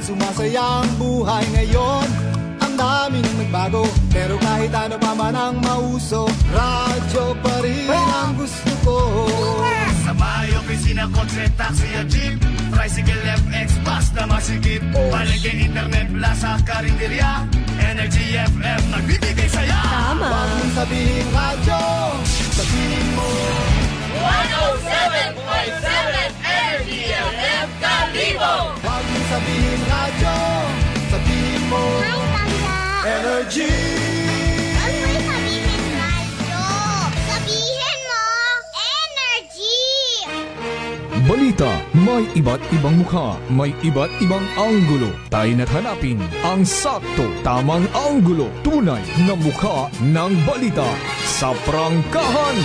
sumasaya ang buhay ngayon. Ang dami nang nagbago, pero kahit ano pa man ang mauso, radyo pa rin ang gusto ko. Sa Mayo, opisina, kotse, taxi o jeep, tricycle, FX, bus na masigit, palengke, internet, plaza, karinderya, Energy FM, nagbibigay saya. Tama. Wag mong sabihin radyo, sabihin mo 107.7 Energy FM Kalibo. wag mong sabihin radyo, sabihin mo Hi, Tanda. Energy. Huwag mo sabihin radyo. Sabihin mo, energy. Balita, may iba't ibang mukha, may iba't ibang anggulo. Tayo na't hanapin ang sakto, tamang anggulo, tunay na mukha ng balita sa prangkahan.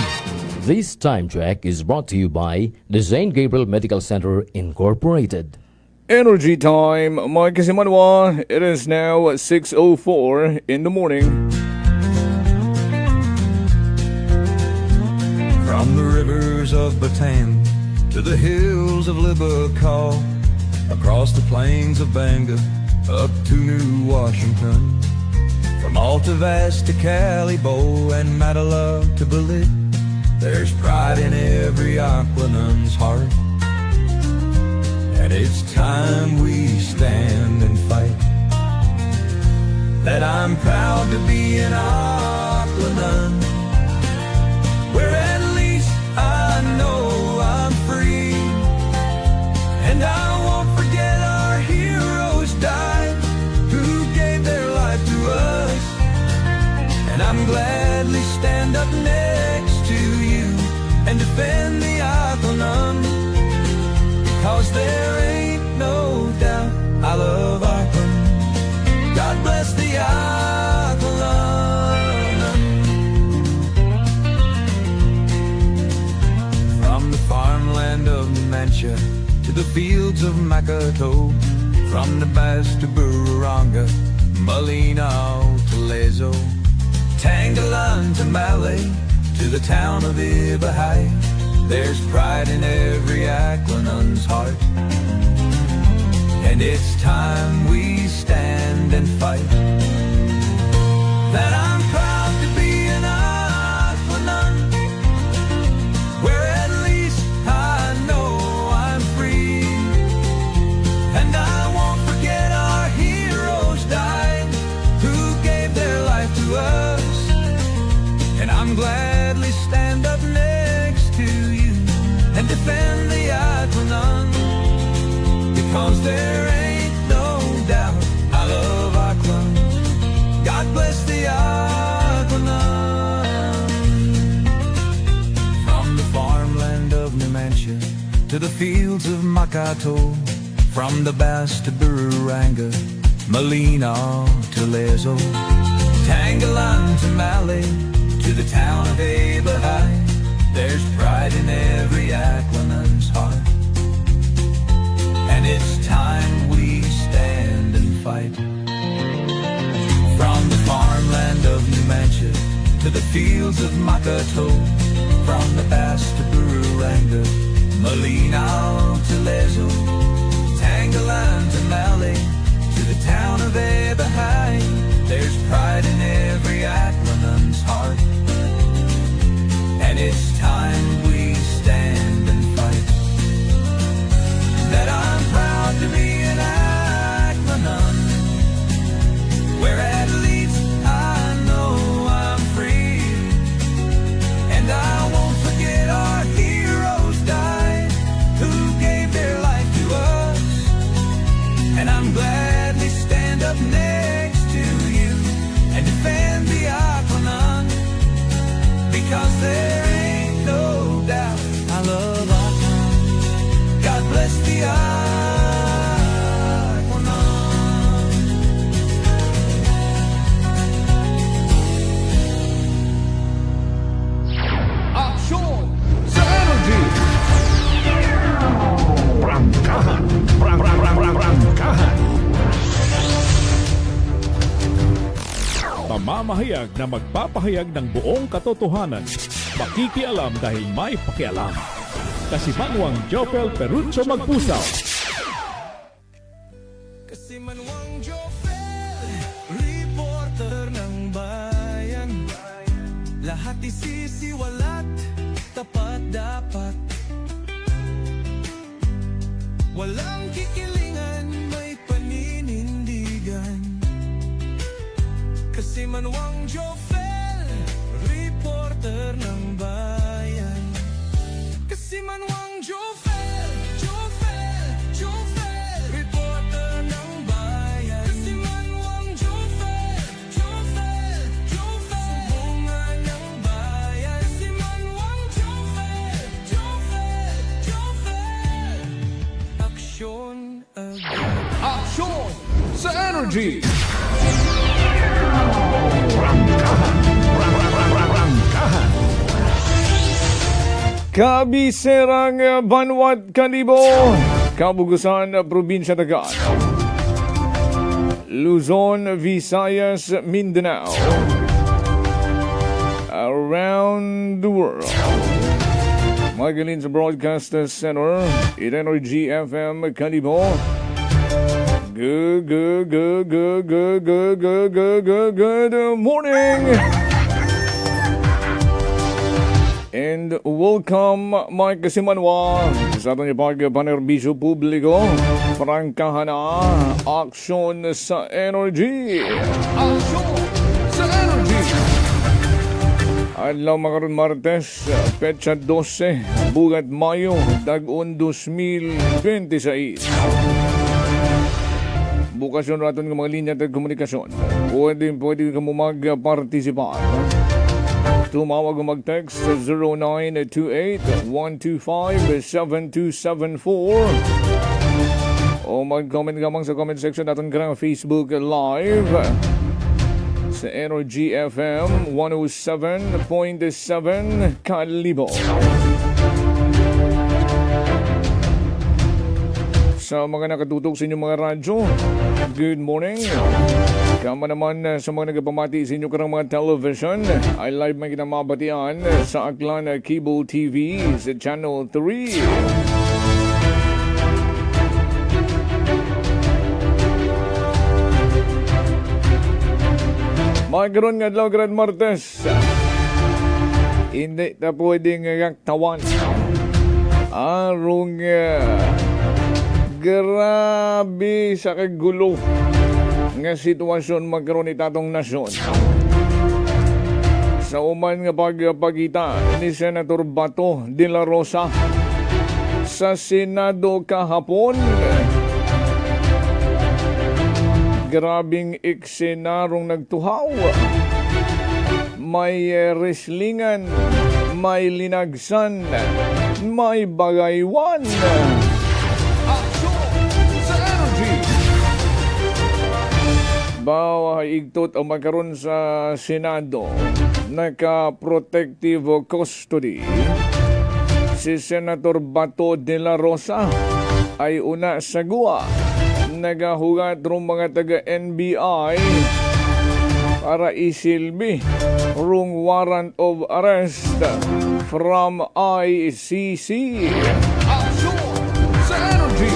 This time check is brought to you by the St. Gabriel Medical Center Incorporated. Energy time, Mike Kasimanwa. It is now 6:04 in the morning. From the rivers of Bataan to the hills of Libacol, across the plains of Bangor, up to New Washington, from Alta Vista to Calibo and Matalove to Balit, there's pride in every Aquanun's heart. And it's time we stand and fight. That I'm proud to be an Aquanun, where at least I know I'm free. And I won't forget our heroes died, who gave their life to us. And I'm gladly stand up next to you and defend the Aquanun, because there ain't no doubt I love Aquanun. God bless the Aquanun. From the farmland of Numantia to the fields of Makato, from the Bass to Bururanga, Malinaw to Lezo, Tangalan to Malay, to the town of Ibahay, there's pride in every Aquanun's heart. And it's time we stand and fight. That I'm proud to be an Aquanun, where at least I know I'm free. And I won't forget our heroes died, who gave their life to us. And I'm gladly stand up next to you and defend the Aquanun, because there ain't no doubt I love Aquanun. God bless the Aquanun. From the farmland of Numantia to the fields of Makato, from the Bass to Bururanga, Malinaw to Lezo, Tangalan to Malay, to the town of Ibahay, there's pride in every Aquanun's heart. And it's time we stand and fight. From the farmland of Numantia to the fields of Makato, from the Bass to Bururanga, Malinaw to Lezo, Tangalan to Malay, to the town of Ibahay, there's pride in every Aquanun's heart. And it's time we stand and fight. That I'm proud to be an Aquanun, where at least I know I'm free. And I won't forget our heroes died, who gave their life to us. And I'm gladly stand up next to you and defend the Aquanun, because there ain't no doubt I love Aquanun. God bless the Aquanun. Aksyon sa Energy! Prangkahan! Prangkahan! Pamamahayag na magpapahayag ng buong katotohanan. Makikialam dahil may pakialam. Kasimanwang Jopel Perucho Magpusaw. Kasi isisiwalat, tapat dapat. Walang kikilingan, may paninindigan. Kasi Manuang Jofel, reporter ng bayan. Kasi Manuang Jofel, reporter ng bayan. Kasi Manuang Jofel, sumbungan ng bayan. Kasi Manuang Jofel, aksyon agad. Aksyon sa Energy! Kabiserang Banwat Kalibo, Kabugusan, Probinsya Tagat, Luzon, Visayas, Mindanao, around the world. Magaling sa Broadcast Center, Energy FM Kalibo. Good morning! And welcome, Mike Kasimanwa, sa ating pagpanerbisyo publiko. Prangkahan na, aksyon sa Energy. Aksyon sa Energy! Adlaw makaron Martes, petsa 12, bugat Mayo, dag-on 2026. Bukas yun raton ng mga linya at komunikasyon. Pwede ka mo mag-participate. Tumawag o mag-text sa 0928-125-7274 o mag-comment gamang sa comment section natin karang Facebook Live sa Energy FM 107.7 Kalibo. Sa mga nakatutok sa inyong mga radyo, good morning. Kama naman sa mga nagpamati sa inyong karang mga television, ay live man kita mabatian sa Aklan Cable TV sa Channel 3. Magkaroon nga adlaw Grand Martes. Hindi na pwedeng kaktawan. Arong grabe sa kagulo nga sitwasyon magkaroon itatong nasyon. Sa uman nga pagpagita ni Senator Bato de la Rosa sa Senado kahapon, grabing eksenarong nagtuhaw. May wrestlingan, may linagsan, may bagaywan. Bawa igtot ang magkaroon sa Senado, naka-protective custody. Si Senator Bato de la Rosa ay una sa guwa, nagahugat rong mga taga-NBI para isilbi rong warrant of arrest from ICC. Aksyon sa Energy!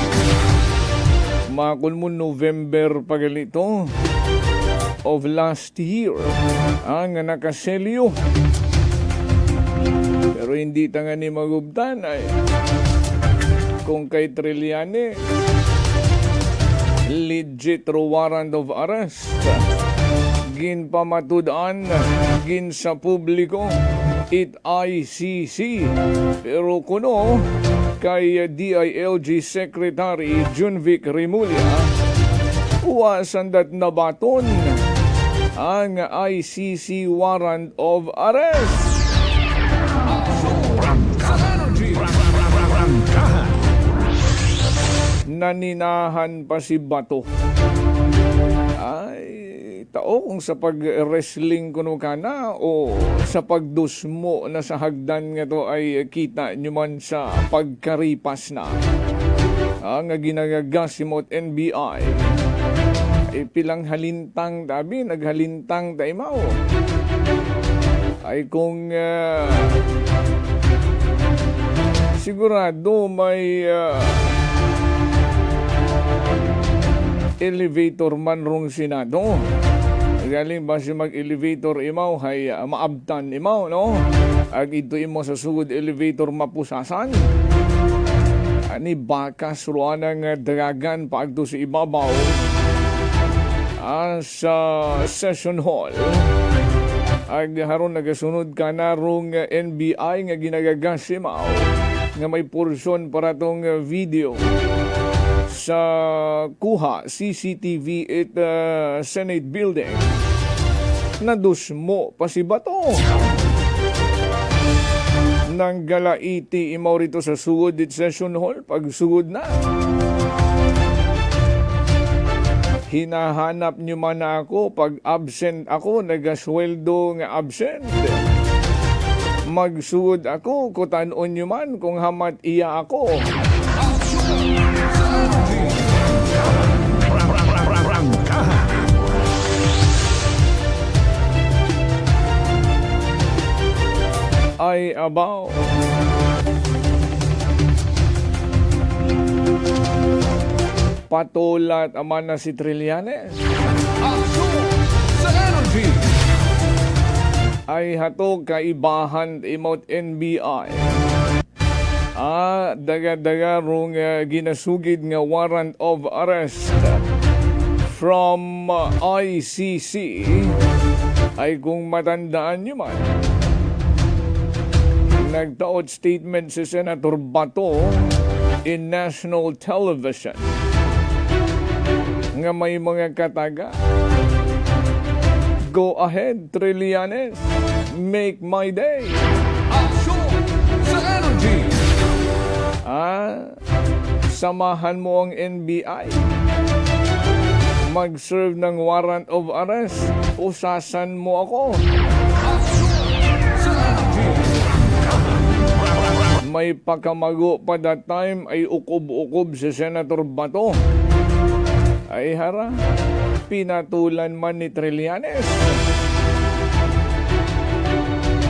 Makon mo November pagalito of last year ang nakaselyo. Pero hindi tanga ni magubtan ay kung kay Trilliane legit warrant of arrest gin pamatudan gin sa publiko it ICC. Pero kuno kay DILG Secretary Junvic Remulla, wasan dat nabaton ang ICC warrant of arrest. Naninahan pa si Bato. Ay, tao kung sa pag-wrestling kuno ka na o sa pagdusmo na sa hagdan nga to ay kita nyo man sa pagkaripas na. Ang ginagasimot NBI ay pilang halintang tabi, naghalintang taimaw. Ay kung sigurado may elevator man rong Senado, Galing ba si mag-elevator imaw, hay maabtan imaw, no? Ag ito imo sa sugod elevator mapusasan. Ani bakas ruan ang dagan paagto sa ibabaw sa session hall. Ag haron nagasunod ka na rong NBI nga ginagagasimaw nga may porsyon para tong video sa kuha CCTV at Senate building na dusmo pa si Bato nang galaiti imaw rito sa sugod at session hall pag sugod na. Hinahanap nyo man ako pag absent ako, nagasweldo nga absent. Magsugod ako, kutanon nyo man kung hamat iya ako. Ay abaw. Patulat aman na si Trillanes. Ay hatog kaibahan imot NBI. Daga-daga rong ginasugid nga warrant of arrest from ICC. Ay kung matandaan nyo man, nagtaod statement si Senator Bato in national television nga may mga kataga. Go ahead, Trillanes. Make my day. Action sa energy. Samahan mo ang NBI. Mag-serve ng warrant of arrest. Usasan mo ako. May pakamago pa that time ay ukob-ukob si Senator Bato. Ay hara, pinatulan man ni Trillanes.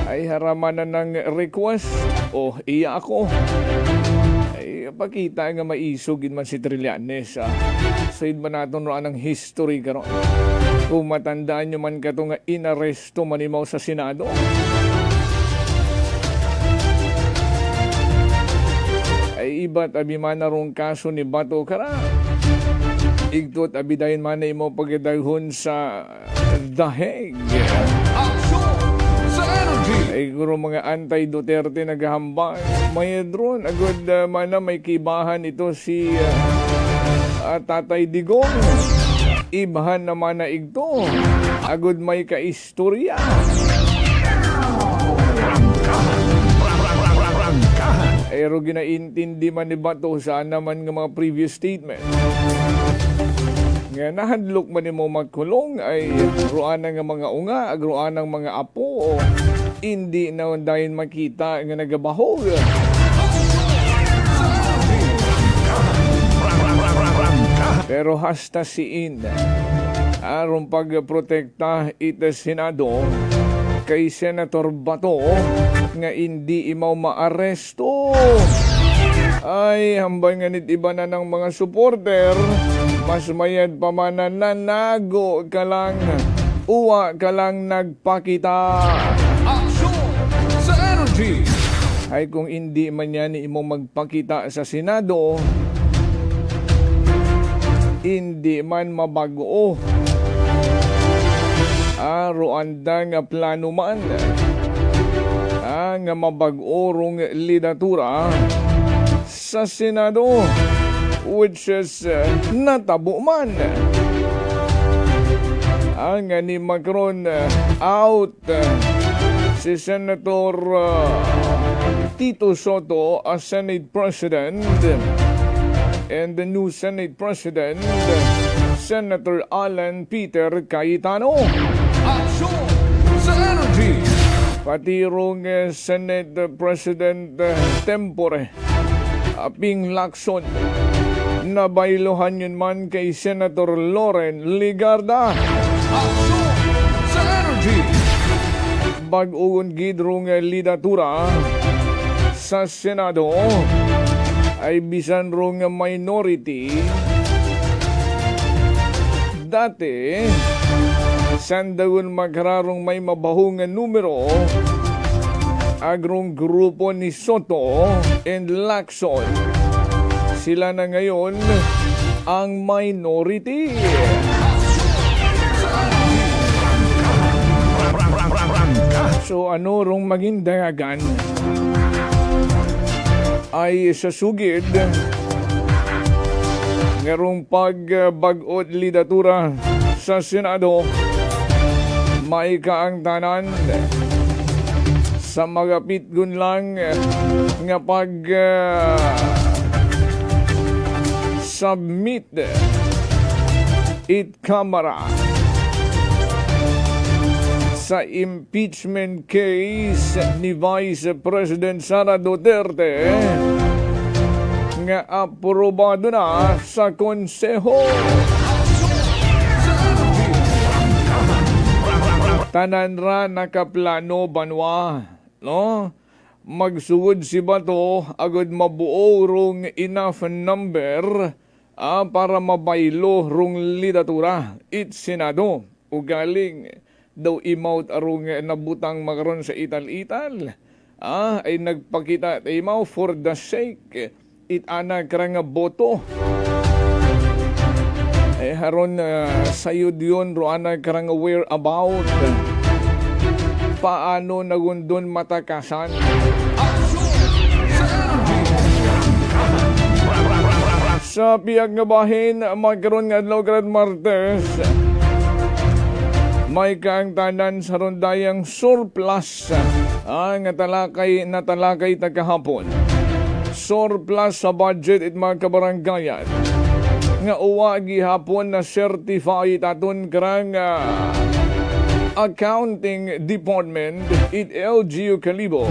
Ay haraman na ng request. Iya ako. Ay pakita nga maisugin man si Trillanes. Said man natin roan ng history karon. Kung matandaan nyo man ka ito nga inaresto manimaw sa Senado. Ay iba't abiman na rong kaso ni Bato kara. Igtot abidayin man na imo pagdahon sa daheg. Ay guro mga anti-Duterte naghahambal. May drone, agad man na may kibahan ito si Tatay Digong. Ibahan naman na igto. Agad may kaistorya. Pero ginaintindi man ni Bato saan naman ng mga previous statement. Nga nahadlok man ni mo magkulong ay ruan ng mga unga, agruan ng mga apo o hindi na dahil makita nga nagabahog. Pero hasta siin aron pagprotekta ita Senado kay Senator Bato nga hindi imaw maaresto. Ay hambay nga nit iba na ng mga supporter. Mas mayad pa man na nanago ka lang, uwa ka lang nagpakita. Action sa energy. Ay kung hindi man yan imo magpakita sa Senado, hindi man mabago. Ruanda nga plano man nga mabag-orong lidatura sa Senado, which is natabo man. Ang ni Macron out si Senator Tito Soto as Senate President, and the new Senate President Senator Alan Peter Cayetano. Action sa energy. Pati rong Senate President tempore Ping Lacson nabaylohan yun man kay Senator Loren Ligarda. Action sa energy. Bag-ugon gidrong lidatura sa Senado ay bisan rong minority dati Sandagon magrarong may mabahong numero agrong grupo ni Soto and Lacson. Sila na ngayon ang minority. So ano rong maging dayagan ay sa sugid ngarong pagbag-ot lidatura sa Senado, may kaang tanan sa magapit gun lang nga pag submit it Kamara sa impeachment case ni Vice President Sara Duterte nga aprobado na sa konseho. Tanan ra nakaplano banwa, no? Magsugod si Bato agad mabuo rong enough number para mabaylo rong lidatura it Senado. Ugaling daw imawt arong nabutang makaron sa ital-ital. Ay nagpakita imaw for the sake it ana karang boto. Haron sayod yun roana karang aware about paano nagundon matakasan. Sa piyag nga bahin, magkaroon nga adlaw grad Martes, may kaang tanan sa rondayang surplus nga natalakay tagahapon. Surplus sa budget it mga kabaranggayan nga uwa gihapon na certified aton karang accounting department it LGU Kalibo.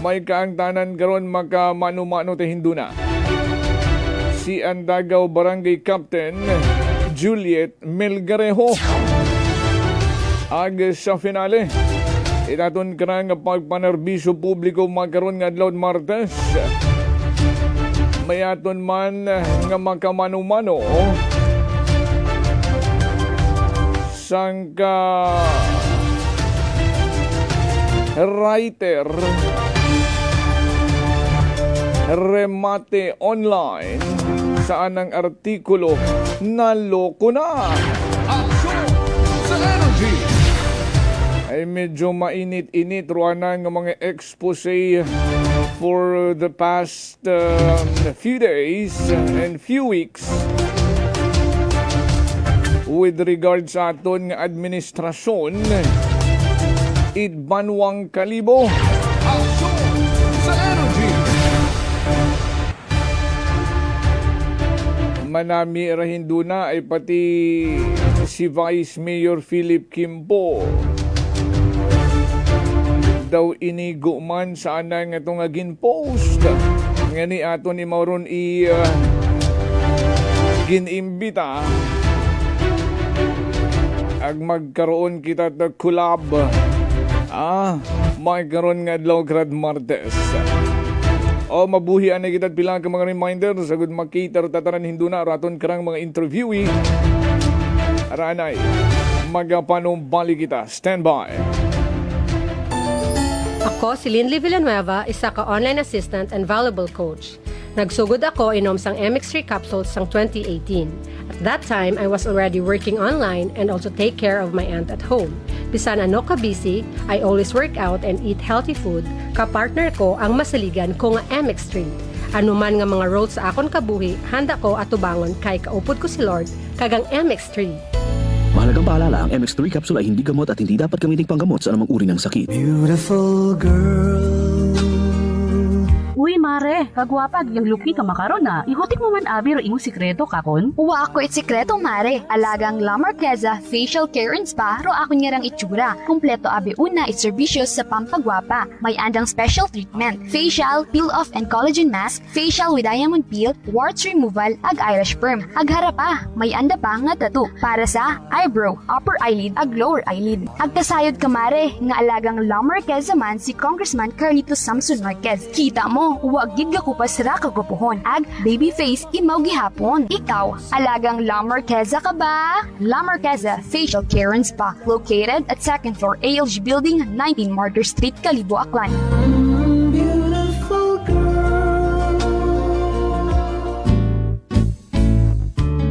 May kaang tanan karon maka-mano-mano te hinduna. Si Andagaw Barangay Captain Juliet Melgarejo ag sa finale itaton karang pagpanerbisyo publiko magkaroon nga adlaw Martes. Mayaton man nga makamano-mano sangka writer remate online saan ang artikulo naloko na. Aksyon sa energy ay medyo mainit-init ruana ng mga expose for the past few days and few weeks with regard sa aton nga administrasyon it Banwang Kalibo. Aksyon sa energy. Manami rahinduna ay pati si Vice Mayor Philip Kimpo daw inigo man sa anang itong ginpost nga ni ato ni Mauron ginimbita ag magkaroon kita ta collab magkaroon nga adlaw grad Martes. Mabuhian na kita pilang ka mga reminder sagud makita tataran hinduna raton karang mga interviewee aranay magapanumbali kita. Stand by. Ako si Linley Villanueva, isa ka online assistant and valuable coach. Nagsugod ako inom sang MX3 capsules sang 2018. At that time, I was already working online and also take care of my aunt at home. Bisan ano ka busy, I always work out and eat healthy food. Kapartner ko ang masaligan ko nga MX3. Ano man nga mga roles sa akon kabuhi, handa ko atubangon kay kaupod ko si Lord kagang MX3. Mahalagang paalala, ang MX3 capsule ay hindi gamot at hindi dapat gamiting panggamot sa anumang uri ng sakit. Beautiful girl. Uy, mare, kagwapag, yung luki ka makaron na. Ihutik mo man abi ro imong sikreto kakon. Uwa ako sikreto, mare. Alagang La Marqueza Facial Care and Spa ro ako niyarang itsura. Kumpleto abi una iservisyo sa pampagwapa. May andang special treatment, facial, peel-off and collagen mask, facial with diamond peel, warts removal, ag Irish perm. Ag harapa, may anda pa nga tattoo para sa eyebrow, upper eyelid, ag lower eyelid. Ag kasayod ka, mare, nga alagang La Marqueza man si Congressman Carlito Samson Marquez. Kita mo, uwa agid gakupas ra kagupuhon. Ag baby face imaw gihapon. Ikaw, alagang La Marqueza ka ba? La Marqueza Facial Care and Spa, located at 2nd floor ALG Building, 19 Martyr Street, Kalibo, Aklan.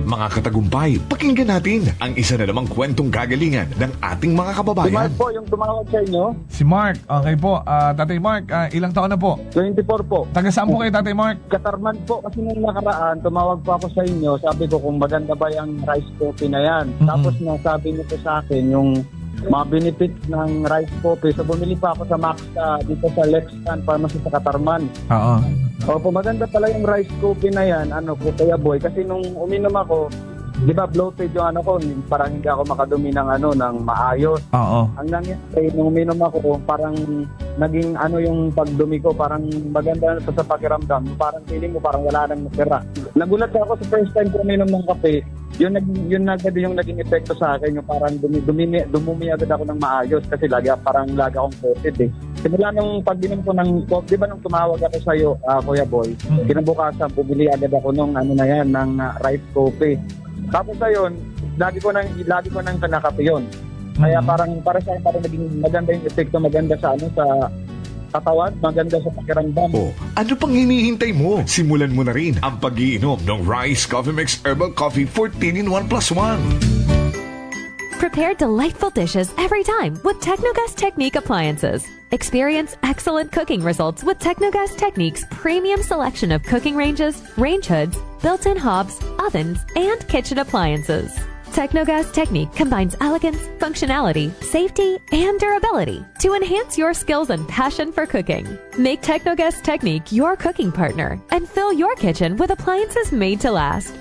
Mga katagumpay, pakinggan natin ang isa na namang kwentong kagalingan ng ating mga kababayan. Po, yung tumawag sa inyo. Si Mark, okay po. Tatay Mark, ilang taon na po? 24 po. Taga saan po kayo, Tatay Mark? Katarman po kasi nung nakaraan, tumawag po ako sa inyo. Sabi ko kung maganda ba yung rice coffee na yan. Tapos nasabi niyo po sa akin yung mga benefits ng rice coffee. So bumili pa ako sa Max dito sa Lexan Pharmacy sa Katarman. Oo. Opo, maganda pala yung rice coffee na yan, Kuya Boy. Kasi nung uminom ako, di ba bloated yung ko, parang hindi ako makadumi ng maayos. Oo. Ang nangyari, nung uminom ako, parang naging yung pagdumi ko, parang maganda na sa pakiramdam. Parang feeling mo, parang wala nang natira. Nagulat ako sa first time ko uminom ng kape, yun agad yung naging epekto sa akin, yung parang dumumi agad ako ng maayos kasi lagi akong coated eh. Simula nung pag-inom ko ng coffee, di ba nung tumawag ako sa iyo, Kuya Boy, kinabukasan, bumili agad ako ng ng rice coffee. Tapos ayun, lagi ko nang kanakape yun. Kaya para sa akin, parang naging maganda yung epekto, maganda sa sa katawan, maganda sa pakiramdam. Ano pang hinihintay mo? Simulan mo na rin ang pag-iinom ng Rice Coffee Mix Herbal Coffee 14 in 1 plus 1. Prepare delightful dishes every time with Technogas Technique appliances. Experience excellent cooking results with Technogas Technique's premium selection of cooking ranges, range hoods, built-in hobs, ovens, and kitchen appliances. Technogas Technique combines elegance, functionality, safety, and durability to enhance your skills and passion for cooking. Make Technogas Technique your cooking partner and fill your kitchen with appliances made to last.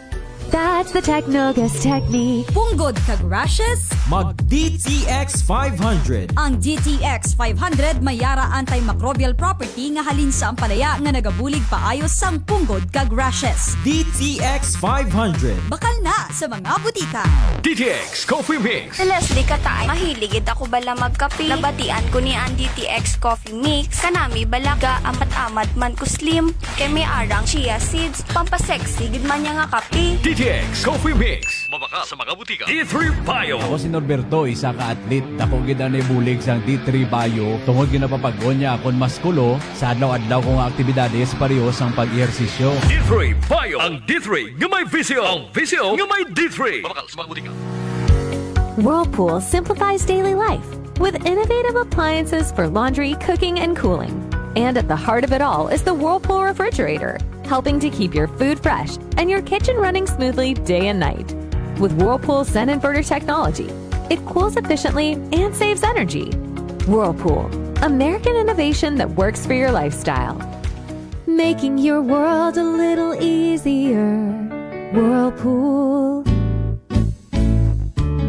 That's the Technogas Technique. Punggod kag rashes? Mag DTX 500. Ang DTX 500 may yara antimicrobial property nga halin sa ampalaya nga nagabulig paayos sang punggod kag rashes. DTX 500. Bakal na sa mga butika. DTX Coffee Mix. Leslie Katay, mahiligid ako bala magkape. Nabatian ko ni ang DTX Coffee Mix. Kanami balaga amat-amat man ko slim. Kay may arang chia seeds. Pampasexy gid man niya nga kape. DTX Coffee Mix. Mabaka sa mga butika. D3 Bio. Ako si Norberto, isa ka atlet. Dako gid na ibulig sang D3 Bio. Tungod ginapapagod niya akong maskulo sa adlaw-adlaw kong aktibidades pareho sang pag-ehersisyo. D3 Bio. Ang D3 nga may visyo. Ang visyo nga may D3. Mabaka sa mga butika. Whirlpool simplifies daily life with innovative appliances for laundry, cooking, and cooling. And at the heart of it all is the Whirlpool refrigerator, helping to keep your food fresh and your kitchen running smoothly day and night. With Whirlpool Zen Inverter technology, it cools efficiently and saves energy. Whirlpool, American innovation that works for your lifestyle. Making your world a little easier. Whirlpool.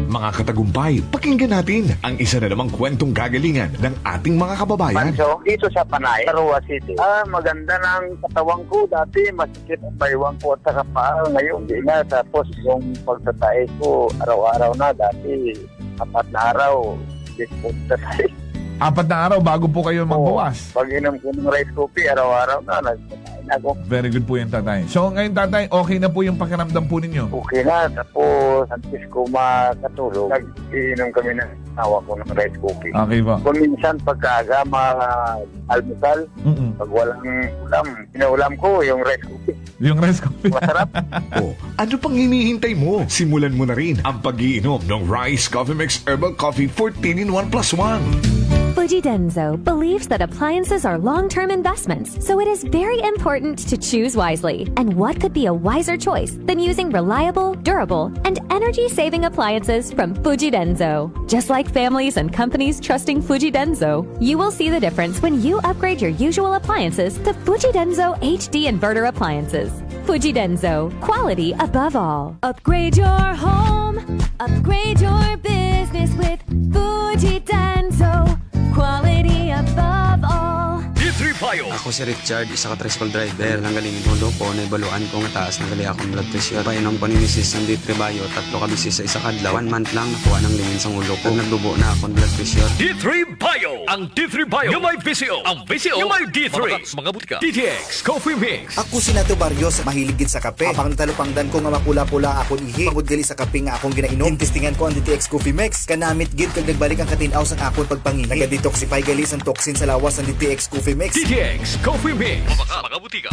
Mga katagumpay, pakinggan natin ang isa na namang kwentong kagalingan ng ating mga kababayan. Manso, dito sa Panay, Arua City. Maganda ng katawan ko. Dati masikip ang baywang ko at saka paa. Ngayon, di na. Tapos yung pagtatae ko, araw-araw na. Dati, 4 na araw, pagtatae. 4 na araw bago po kayo magbawas. Pag inom ko ng rice coffee, araw-araw na. Nagtatae ako. Very good po yan, tatay. So, ngayon, tatay, okay na po yung pakiramdam po ninyo? Okay na. Tapos, antes ko makatulog, nag-iinom kami ng awa ko ng rice coffee. Okay po. Kung minsan, pagkaaga, almusal, pag walang ulam, pinaulam ko yung rice coffee. Yung rice coffee. Masarap. Ano pang hinihintay mo? Simulan mo na rin ang pag-iinom ng Rice Coffee Mix Herbal Coffee 14 in 1 plus 1. Fujidenzo believes that appliances are long-term investments, so it is very important to choose wisely. And what could be a wiser choice than using reliable, durable, and energy-saving appliances from Fujidenzo? Just like families and companies trusting Fujidenzo, you will see the difference when you upgrade your usual appliances to Fujidenzo HD Inverter appliances. Fujidenzo, quality above all. Upgrade your home, upgrade your business with Fujidenzo. Quality above all. D3 Payo. Ako si Richard, isa ka tricycle driver. Lang galing ulo ko, naibaluan ko nga taas na gali akong blood pressure. Painom ko ni Mrs. ng D3 Bayo, 3 ka bisis sa isa kadlaw. 1 month lang nakuha ng lingin sa ulo ko. Nagdubo na akong blood pressure. D3 Bio. Ang D3 Bio yung may VCO. Ang VCO yung may D3. Mga butika. DTX Coffee Mix. Ako si Nato Barrios, mahiligid sa kape. Apang natalupangdan ko nga makula-pula akong ihi. Pagudgali sa kape nga akong ginainom. Tintistingan ko ang DTX Coffee Mix. Kanamit gid kag nagbalik ang katinaw sa akong pagpangihi. Naga-detoxify gali ang toxin sa lawas ng DTX Coffee Mix. DTX Coffee Mix. Mga butika.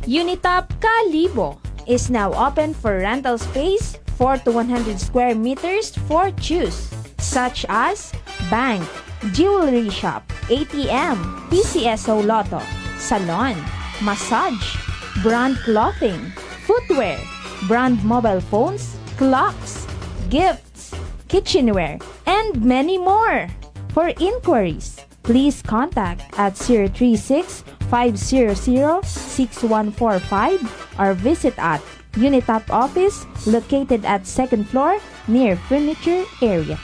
Unitop Kalibo is now open for rental space 4 to 100 square meters for choose, such as bank, jewelry shop, ATM, PCSO Lotto, salon, massage, brand clothing, footwear, brand mobile phones, clocks, gifts, kitchenware, and many more. For inquiries, please contact at 036-500-6145 or visit at Unitop office located at 2nd floor near furniture area.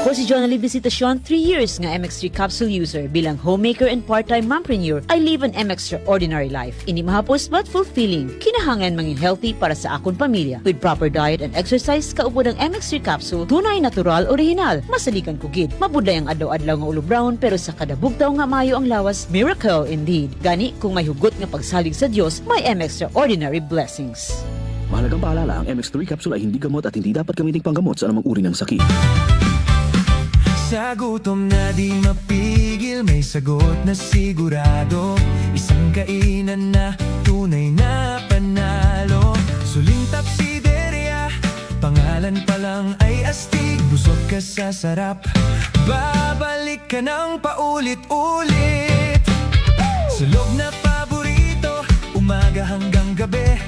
Ako si Jonalyn Visitacion, 3 years nga MX3 capsule user. Bilang homemaker and part-time mompreneur, I live an extraordinary life. Hindi mahapos but fulfilling. Kinahangan mangin healthy para sa akong pamilya. With proper diet and exercise, kaupo ng MX3 capsule, tunay, natural, original. Masalikan ko gid. Mabuday ang adlaw-adlaw nga ulo brown, pero sa kada bugtaw nga mayo ang lawas, miracle indeed. Gani, kung may hugot nga pagsalig sa Dios, may extraordinary blessings. Mahalagang paalala, ang MX3 capsule ay hindi gamot at hindi dapat gamiting panggamot sa anumang uri ng sakit. Sa gutom na di mapigil, may sagot na sigurado. Isang kainan na tunay na panalo. Suling Tapsideria, pangalan pa lang ay astig. Busog ka sa sarap, babalik ka ng paulit-ulit. Sulog na paborito, umaga hanggang gabi.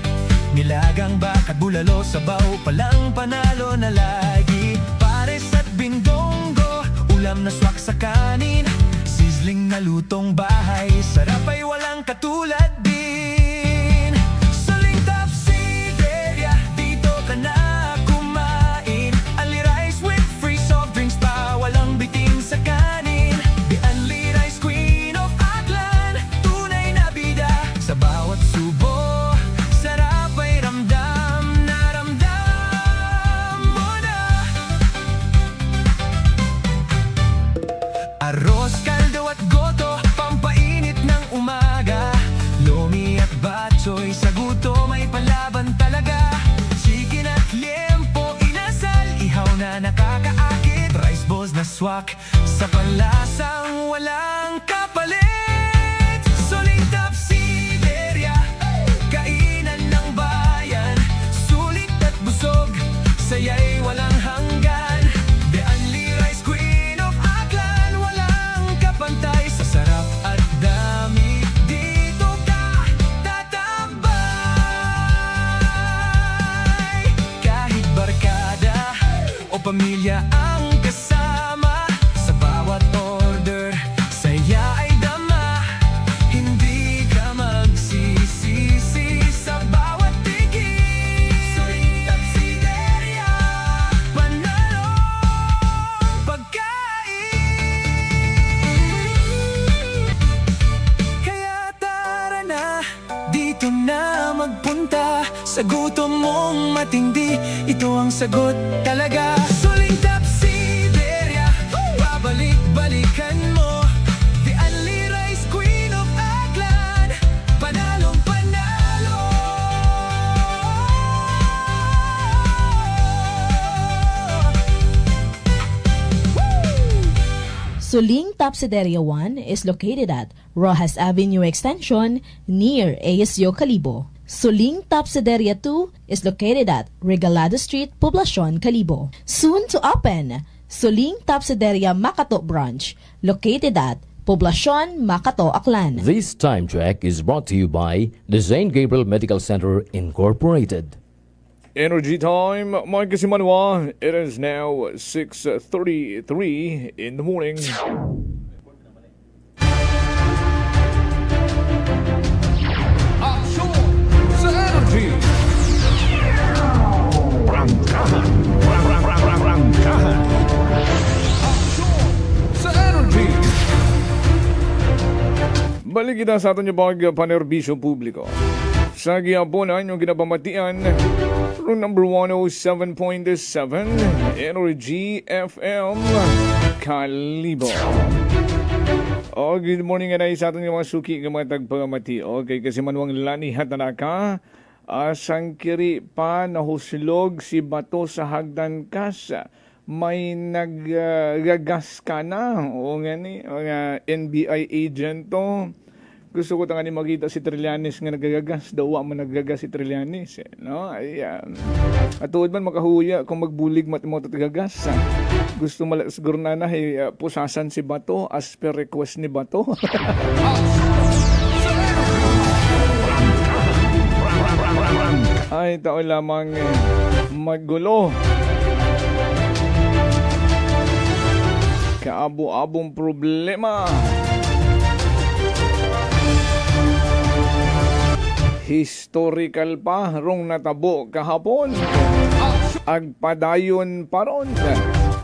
Nilagang bakat bulalo, sabaw palang panalo na lagi. Pares at bindonggo, ulam na swak sa kanin, sizzling na lutong bahay, sarap ay walang katulad din. Suling Tapsideria, dito ka na kumain. Only rice with free soft drinks pa, walang bitin sa kanin. The only rice queen of Aklan, tunay na bida. Sa bawat subo, sarap ay ramdam na ramdam mo na. Arroz, kaldo at goto, pampainit ng umaga. Lomi at batchoy, sa gutom ay palaban talaga. Chicken at liempo, inasal, ihaw na nakakaakit. Rice balls na swak, sa panlasang walang kapalit. Suling Tapsideria, kainan ng bayan. Sulit at busog, saya'y walang hanggan. The only rice queen of Aklan, walang kapantay. Sa sarap at dami, dito ka tatabay. Kahit barkada o pamilya ang kasama, sa bawat order, saya ay dama. Hindi ka magsisisi sa bawat tigil. Suling Tapsideria, panalo pagkain. Kaya tara na, dito na magpunta. Sa gutom mong matindi, ito ang sagot talaga. Suling Tapsideria, babalik-balikan mo. The only rice queen of Aklan, panalong panalo. Suling Tapsideria 1 is located at Rojas Avenue Extension near ASU Kalibo. Suling Tapsideria 2 is located at Regalado Street, Poblacion, Kalibo. Soon to open, Suling Tapsideria Makato Branch, located at Poblacion, Makato, Aklan. This time check is brought to you by the St. Gabriel Medical Center Incorporated. Energy time, Mike Simanwa. It is now 6:33 in the morning. Sa Energy. Prangkahan. Sa Energy. balik kita sa aton yung panerbisyo publiko. Sa gihaponan yung ginapamatian from number 107.7 Energy FM Kalibo. Good morning nga sa aton yung mga suki ng mga tagpagamati. Okay, kasi manuang lani hatanaka. Sangkiri pa nahuslog si Bato sa hagdan kas. May naggagas ka na. O nga ni, NBI agent to. Gusto ko tanga ni makita si Trillanes nga naggagas. Daw man naggagas si Trillanes. No? Ay, at tuod man makahuya kung magbulig mo gagas. Gusto siguro na pusasan si Bato as per request ni Bato. Ay, tao lamang magulo. Kaabo-abong problema. Historical pa rong natabo kahapon. Agpadayon paron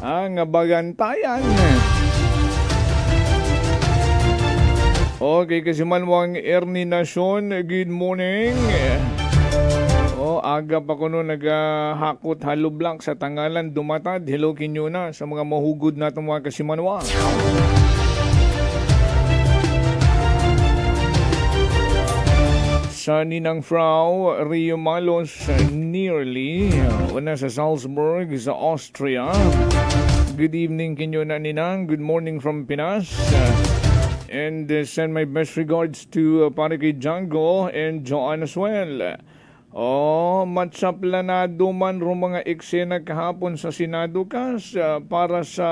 ang bagantayan. Okay, kasi manwang Ernie Nacion, good morning. Aga pa ko no naghakot halublang sa tangalan dumatad. Hello kinyo na sa mga mahugod na itong mga kasimanwa. Sa Ninang Frau Rio Malos nearly una sa Salzburg sa Austria. Good evening kinyo na Ninang. Good morning from Pinas. And send my best regards to para kay Django and Joanne as well. Matsaplanado man ro mga eksena kahapon sa Senado kas para sa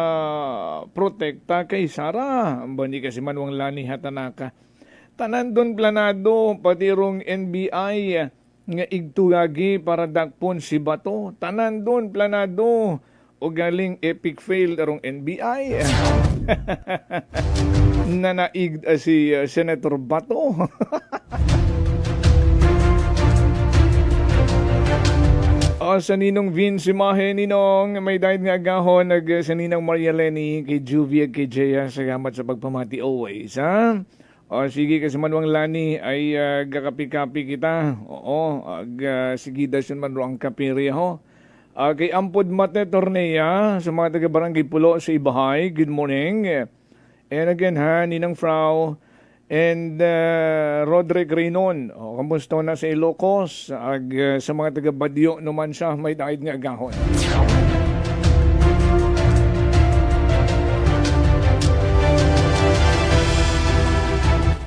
protekta kay Sara. Bani kasi manwang lani hatanaka. Tanan doon planado, pati rong NBI nga igtugagi para dakpon si Bato. Tanan doon planado, o galing epic fail rong NBI. Nanaig si Senator Bato. Sa Ninong Vince Mahe, Ninong, may dahil nga agahon sa Ninang Maria Lenny, kay Juvia, kay Jaya, salamat sa pagpamati always, ha? Sige, kasi manwang lani ay gakapi-kapi kita. Sigidas yun man ro ang kapiri, ho. Kay Ampod Mate Tornea, sa mga taga-barangay Pulo sa Ibahay, good morning. And again, ha, Ninang Frau, and Roderick Reynon, kamusta na sa Ilocos, sa mga taga-Badyo naman siya, may dahil nga agahon.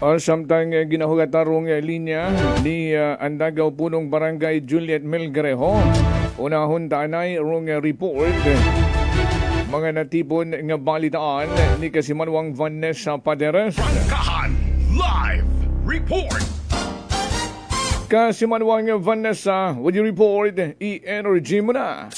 Samtang ginahugatarong linya ni Andagaw Punong Barangay Juliet Melgarejo, unahon tanay rong report mga natipon nga balitaan ni Kasimanwang Vanessa Paderes. Live report. Kasimanwang Vanessa, would you report? I-energy mo na.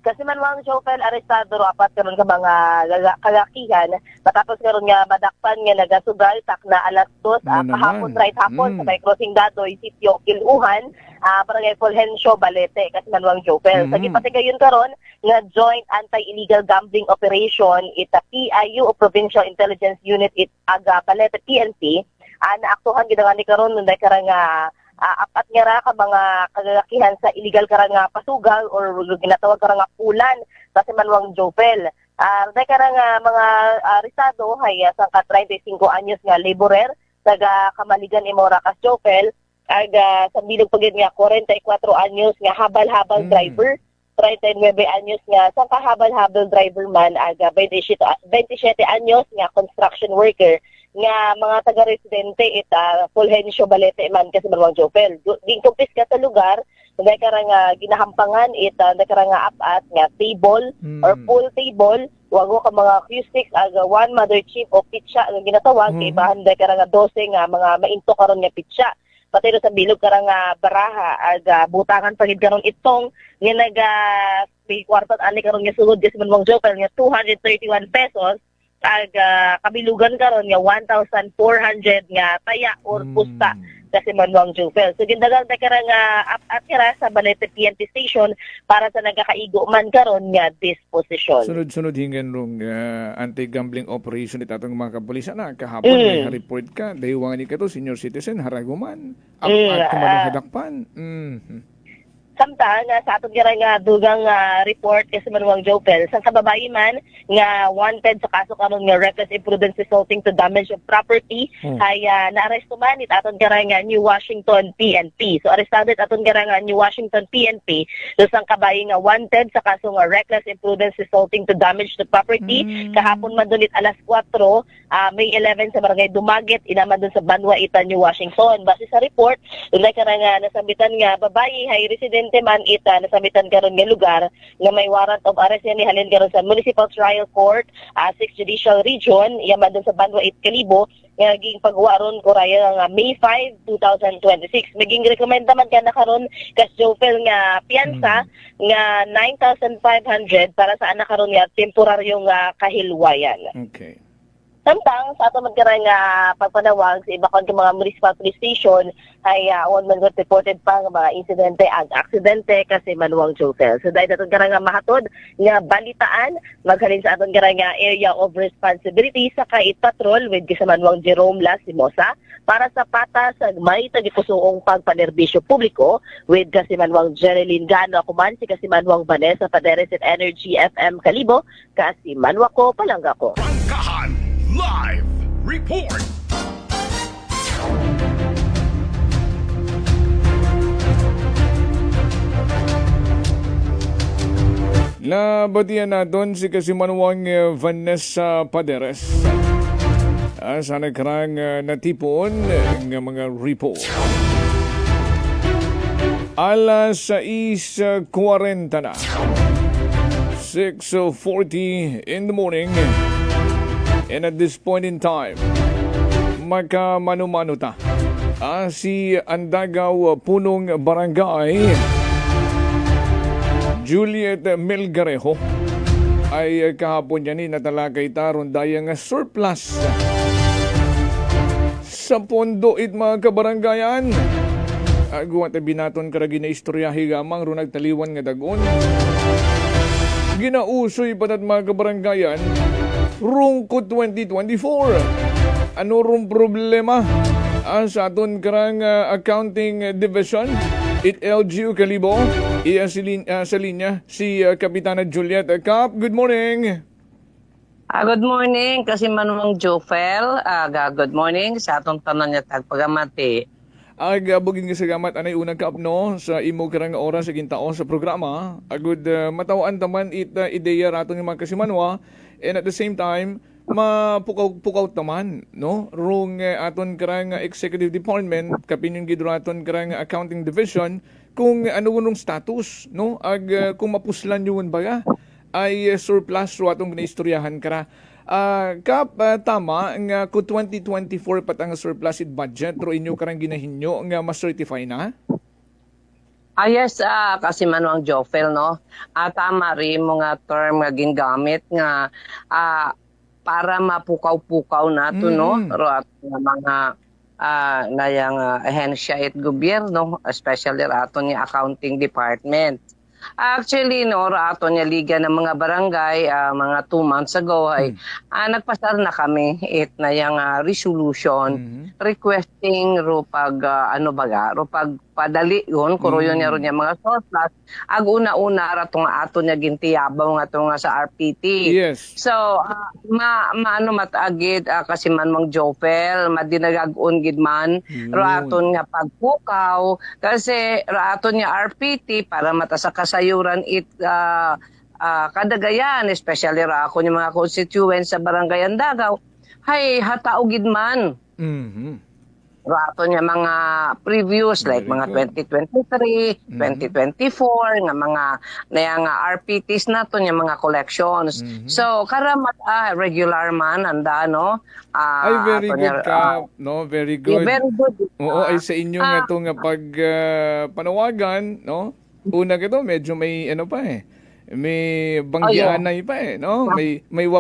Kasi manwang Jopel arestado apat karon ka mga kalakihan matapos karon nga madakpan nga nagasugay tak na alas 2 kahapon right hapon sa may crossing Dadoy sitio Kiluhan barangay Fulgencio Balete kasi manwang Jopel sa gipatigayon karon nga joint anti-illegal gambling operation ita PIU o Provincial Intelligence Unit aga Balete PNP naaktuhan gid ni karon nunday karang apat nga ra ka mga kagalakihan sa illegal karang pasugal or ginatawag karang pulan sa Manwang Jopel. Dahil karang mga arestado hay sangka 35 anyos nga laborer taga Kamaligan Imora kas Jopel ag sa bilog pagid nga 44 anyos nga habal-habal driver, 39 anyos nga sangka habal-habal driver man ag 27 anyos nga construction worker nga mga taga-residente Fulgencio Balete man kasi Manwang Jopel. Ding kumpis ka sa lugar, dahil karang ginahampangan dahil karang apat nga table or pool table, wago ka mga acoustics aga one mother chip o pitsa nga ginatawag kay bahan dahil karang 12 nga mga mainto karon nga pitsa. Pati sa bilog karang baraha aga butangan pagid karon itong nga may kwartat ani karon nga sulod kasi Manwang Jopel nga 231 pesos. Kabilugan karon nga 1,400 nga taya or pusta kasi Manuang Jufel. So gindagang kara nga at kara sa Balete PNP station para sa nagakaigo man karon nga disposition. Sunod-sunod hingan rong anti-gambling operation itatong mga kapulis na kahapon may report ka daywangan ni kato senior citizen haraguman at kumanahadakpan. Samtang sa atong gira nga dugang report kasi Manuang Jofel sa kababae man nga wanted sa kaso karon nga reckless imprudence resulting to damage of property ay naaresto man it atong gira nga New Washington PNP. So arestado it atong gira nga New Washington PNP do sang kababae nga wanted sa kaso nga reckless imprudence resulting to damage the property. Kahapon man dunit alas 4 May 11 sa barangay Dumagit inaman dun sa Banwa Ita, New Washington. Base sa report dunay kara nga nasambitan nga babae hay resident man ita nasambitan karon nga lugar nga may warrant of arrest yan ihalin karon sa Municipal Trial Court 6th Judicial Region yaman dun sa Banwa It Kalibo nga naging pagwaron ko raya nga May 5, 2026. Maging recommend naman ka na karon kas Jofel nga piyansa nga 9,500 para sa anak karon nga temporaryong kahilwayan. Okay. Samtang sa ato magkaroon nga pagpanawag sa iba kong mga municipal police station ay on man reported pa nga mga insidente ag aksidente kasi Manuang Jofel. So dahil aton karang nga mahatod nga balitaan maghalin sa aton karang nga area of responsibility sa Kait Patrol with sa Manuang Jerome Lastimosa para sa patas ag may tagipusoong pagpanerbisyo publiko with kasi Manuang Jerilyn Gano Akuman si kasi Manuang Vanessa Paderes at Energy FM Kalibo kasi Manuako Palanggako. Live report. Nabatian natin si Kasimanwang Vanessa Paderes sa nagkarang natipon ng mga report. Alas 6:40 na. 6:40 in the morning. And at this point in time, magkamano-mano ta. Si Andagaw Punong Barangay, Juliet Melgarejo, ay kahapon yan natalakay taron dayang surplus sa pondo it mga kabarangayan. Aguan ta binaton karagi na istoryahi gamang ro nagtaliwan nga dagon. Ginausoy patat mga kabarangayan rungkot 2024. Ano rong problema sa aton karang accounting division? It LGU Kalibo. Sa linya si Kapitana Juliet. Kap, good morning. Good morning kasi Manuang Jofel. Good morning sa atong tanan niya tagpagamati. Buging gasagamat anay unang kaapno sa imo karang oras sa gintao sa programa. Agud matawaan taman ideya raton yung mga kasimanwa. And at the same time, mapukaw-pukaw taman, no? Rung aton karang executive department, kapinyon gidraton karang accounting division, kung ano nung status, no? Kung mapuslan yun baga, ay surplus ro atong ginaistoryahan kara. Kap, tama nga kung 2024 patang surplus budget, ro inyo karang ginahinyo nga ma-certify na? Yes, kasi Manuang Jofel, no? Tama rin mga term nga gingamit nga para mapukaw-pukaw nato, no? At mga nayang ahensya at gobyerno, especially aton ni accounting department. Actually, no, ato niya liga ng mga barangay, mga 2 months ago ay nagpasar na kami na yung resolution requesting ro pag padali yun, kuro yun niya mga surplus. Ag una-una ratong ato niya gintiyabaw nga nga sa RPT. Yes. So, matagid kasi Manuang Jofel, madinagagun gid man, raton nga pagpukaw, kasi raton niya RPT para matasa kasayuran kadagayan, especially ra ako yung mga constituents sa Barangay Andagaw, hay hatao gid man. Rato niya mga previews like mga 2023, 2024, nga mga RPTs nato niya mga collections. So karamat regular man anda no. Ay very good Kap, no? Very good. Yeah, very good. Oo, ay sa inyo nga to nga pag panawagan, no? Una kito medyo may may banggianay pa no? May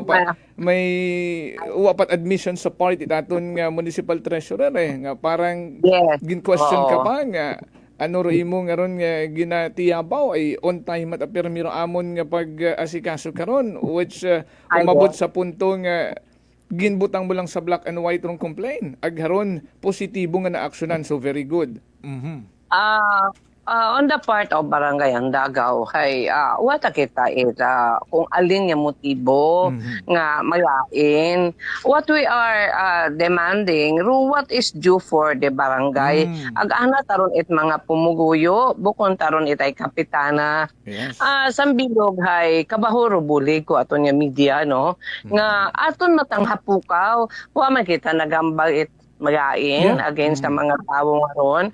wapat admission sa party daton nga municipal treasurer nga parang gin-question ka pa nga ano ro imo nga ron nga ginatiyabaw ay on time at permiro amon nga pag-asikaso karon which umabot sa punto nga ginbutang mo lang sa black and white rong complaint agharon positibo nga na-aksyonan, so very good. On the part of Barangay Andagaw, wata kita kung alin nga motibo nga malain. What we are demanding, what is due for the barangay. Ag-ana taron it mga pumuguyo, bukon taron itay kapitana. Yes. Sambilog kabahuro bulig ko aton nga media, no? Nga aton matang hapukaw, huwa man kita nagambal it magain against sa mga tao ngaron.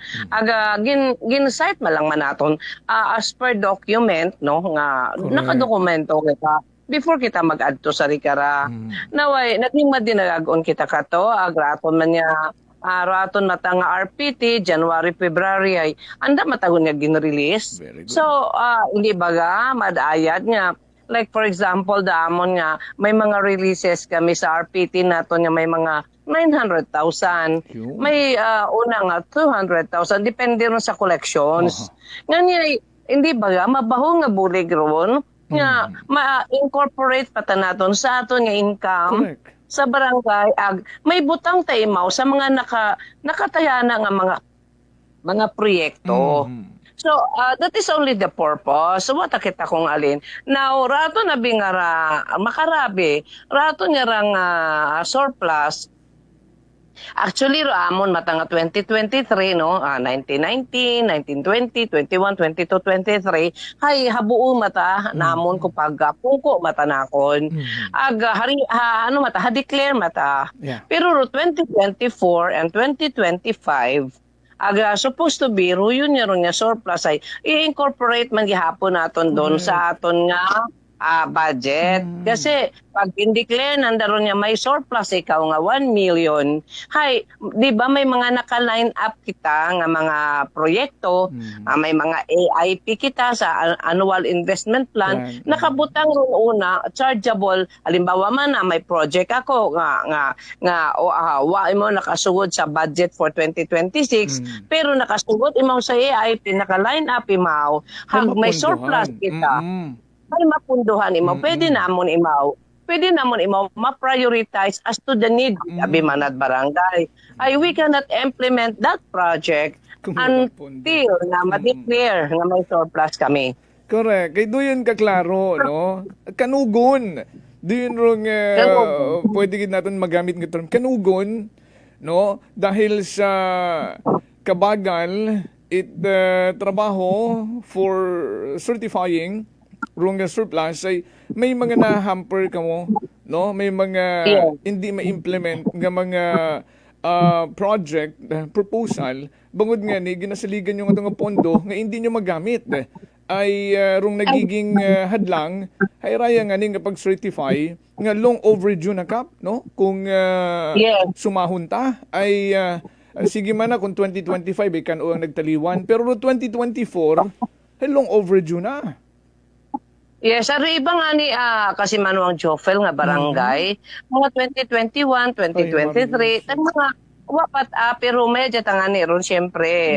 Gin-cite malang manaton as per document, no, nga nakadokumento kita before kita mag-adto sa Rikara. Naway naging madinagagon kita kato agraton man niya raton mata nga RPT January February ay anda matagon nga gin-release. So hindi baga madayad nga. Like for example, daamon nga may mga releases kami sa RPT naton nga may mga 900,000. May una nga 200,000 depende ron sa collections. Nga hindi ba mabaho nga bulig ron nga ma-incorporate pata naton sa aton nga income sa barangay may butang taymaw sa mga nakatayana nga mga proyekto. So, that is only the purpose. So, wata kita kong alin. Now, rato na bingara, makarabi, rato niya rang surplus. Actually, amon matanga 2023, no? 1919, 1920, 21, 22, 23, habuo mata namon ko pagpungko mata nakon. Ha-declare mata. Pero 2024 and 2025, supposed to be, yun nga surplus ay i-incorporate man gihapon naton doon sa aton nga budget. Kasi pag in-declare nandaron niya may surplus ikaw nga 1 million, di ba may mga naka-line up kita nga mga proyekto, may mga AIP kita sa annual investment plan, nakabutang ron una, chargeable, halimbawa man may project ako nga wa mo nakasugod sa budget for 2026, pero nakasugod imaw sa AIP, naka-line up imaw, may surplus kita. Ay mapunduhan imaw, pwede namon imaw ma-prioritize as to the need abi manad barangay. We cannot implement that project until na ma-declare nga may surplus kami. Correct. Kay doon kaklaro, no? Kanugon. Doon rong pwede gid natin magamit ng term kanugon, no? Dahil sa kabagal trabaho for certifying rung surplus ay may mga na-hamper ka mo, no? May mga hindi ma-implement nga mga project proposal bangod nga ni ginasaligan yung atong pondo nga hindi nyo magamit ay rung nagiging hadlang ay raya nga ni nga pag-certify nga long overdue na kap, no? Kung sumahon ta ay sige man na kung 2025 ay kano ang nagtaliwan pero 2024 ay long overdue na. Yes, iba nga ni kasi Manuang Jofel nga barangay, mga 2021, 2023, mga wapat pero medyo tangani ron syempre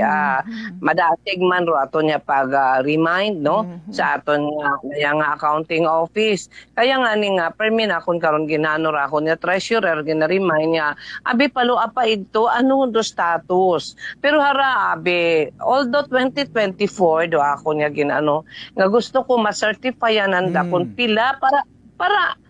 madatig man ro aton niya pag remind no sa aton nga accounting office kaya nga ni nga permin akon karon ginano ra ako niya treasurer gina-remind niya abi palo apa ito ano do status pero hara abi although 2024 do ako niya ginano nga gusto ko ma-certifyan nanda kun pila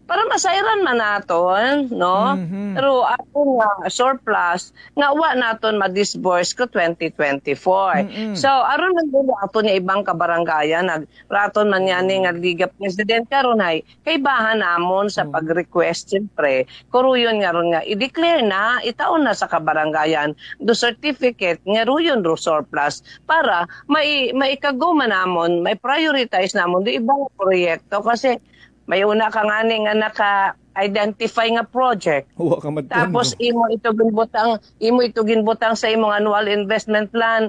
para masayran man naton, no? Pero ako nga surplus nga wa naton ma-disburse ko 2024. So aron nagdulo ato niya ibang kabarangayan raton man yani nga Liga President karon kay bahan namon sa pag-request siyempre kuruyon nga ron nga i-declare na itaon na sa kabarangayan do certificate nga ruyon ro surplus para maikaguma namon, may prioritize namon do ibang proyekto kasi may una ka nga nga identify nga project. Huwag ka matpondo. Tapos imo ito ginbutang sa imong annual investment plan,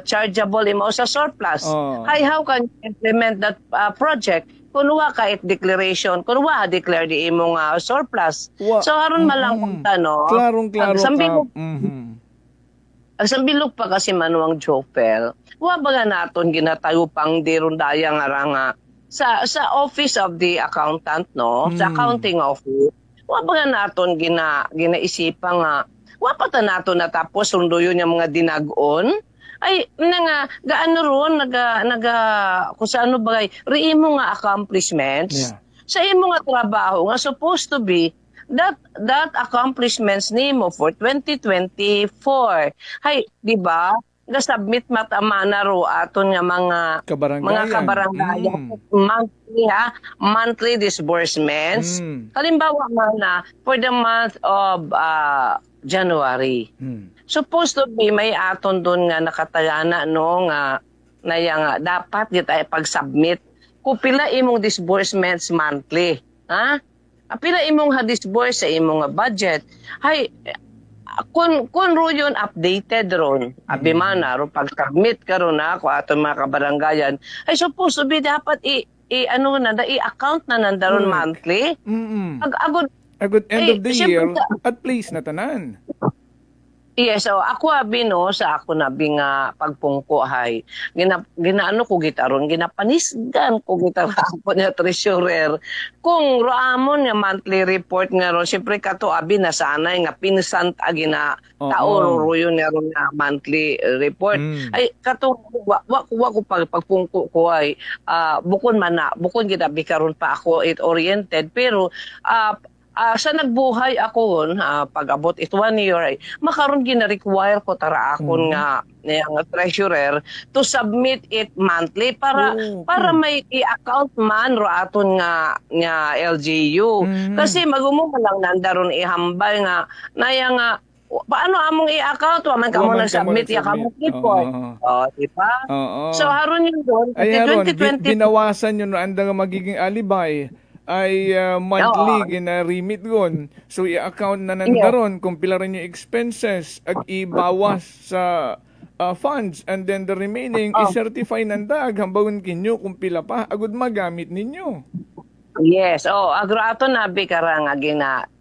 chargeable imo sa surplus. Hay, how can you implement that project kung wa ka it declaration, kung wa declare di imong surplus? So haron malang kung tano. Klarong-klaro ka. Ang sambilog pa kasi Manuang Jopel, wa ba nga naton ginatayo pang dirundaya nga ranga sa office of the accountant, no? Sa accounting office. Wa ba nga naton ginaisipan nga wa pa ta naton natapos sunduyon yung mga dinag-on? Ay nga gaano ron kung sa ano bagay reimo nga accomplishments sa imo nga trabaho nga supposed to be that accomplishments nimo for 2024. Hay, di ba? Ga-submit matamana ro aton nga mga kabaranggayan monthly disbursements. Halimbawa na for the month of January. Supposed to be may aton doon nga nakatayana no nga dapat kita pag-submit kung pila imong disbursements monthly. Ha? Pila imong ha-disburse sa imong budget. Hay, kun ro yun updated ron, abimana ro pag-submit karon na ko aton mga kabaranggayan, ay supposed to be dapat i-account na nandaron monthly. Agud end of the year, at least na tanan. Yes, so ako no sa ako nga pagpungko hay ginaano ko gitaron ginapanisgan ko gitaron po niya treasurer kung roamon nga monthly report nga ron syempre kato abi na sanay nga pinsant agina taoro yun nga ron nga monthly report ay kato wa ko pagpungko ko ay bukod ginabi karon pa ako it oriented pero sa nagbuhay ako pag-abot it 1 year, makaroon gina-require ko tara akon nga treasurer to submit it monthly para may i-account man ro aton nga LGU. Kasi magumo lang nandaron ihambay nga naya nga paano among i-account wa man kamo nag-submit ya kamo report. Di ba? So haron yun doon 2020 binawasan yun anda nga magiging alibay ay monthly gina-remit gon. So i-account na nandaron kung pila rin yung expenses ag ibawas sa funds and then the remaining i-certify nandag hambawon kinyo kung pila pa agud magamit ninyo. Yes, agro ato nabi karang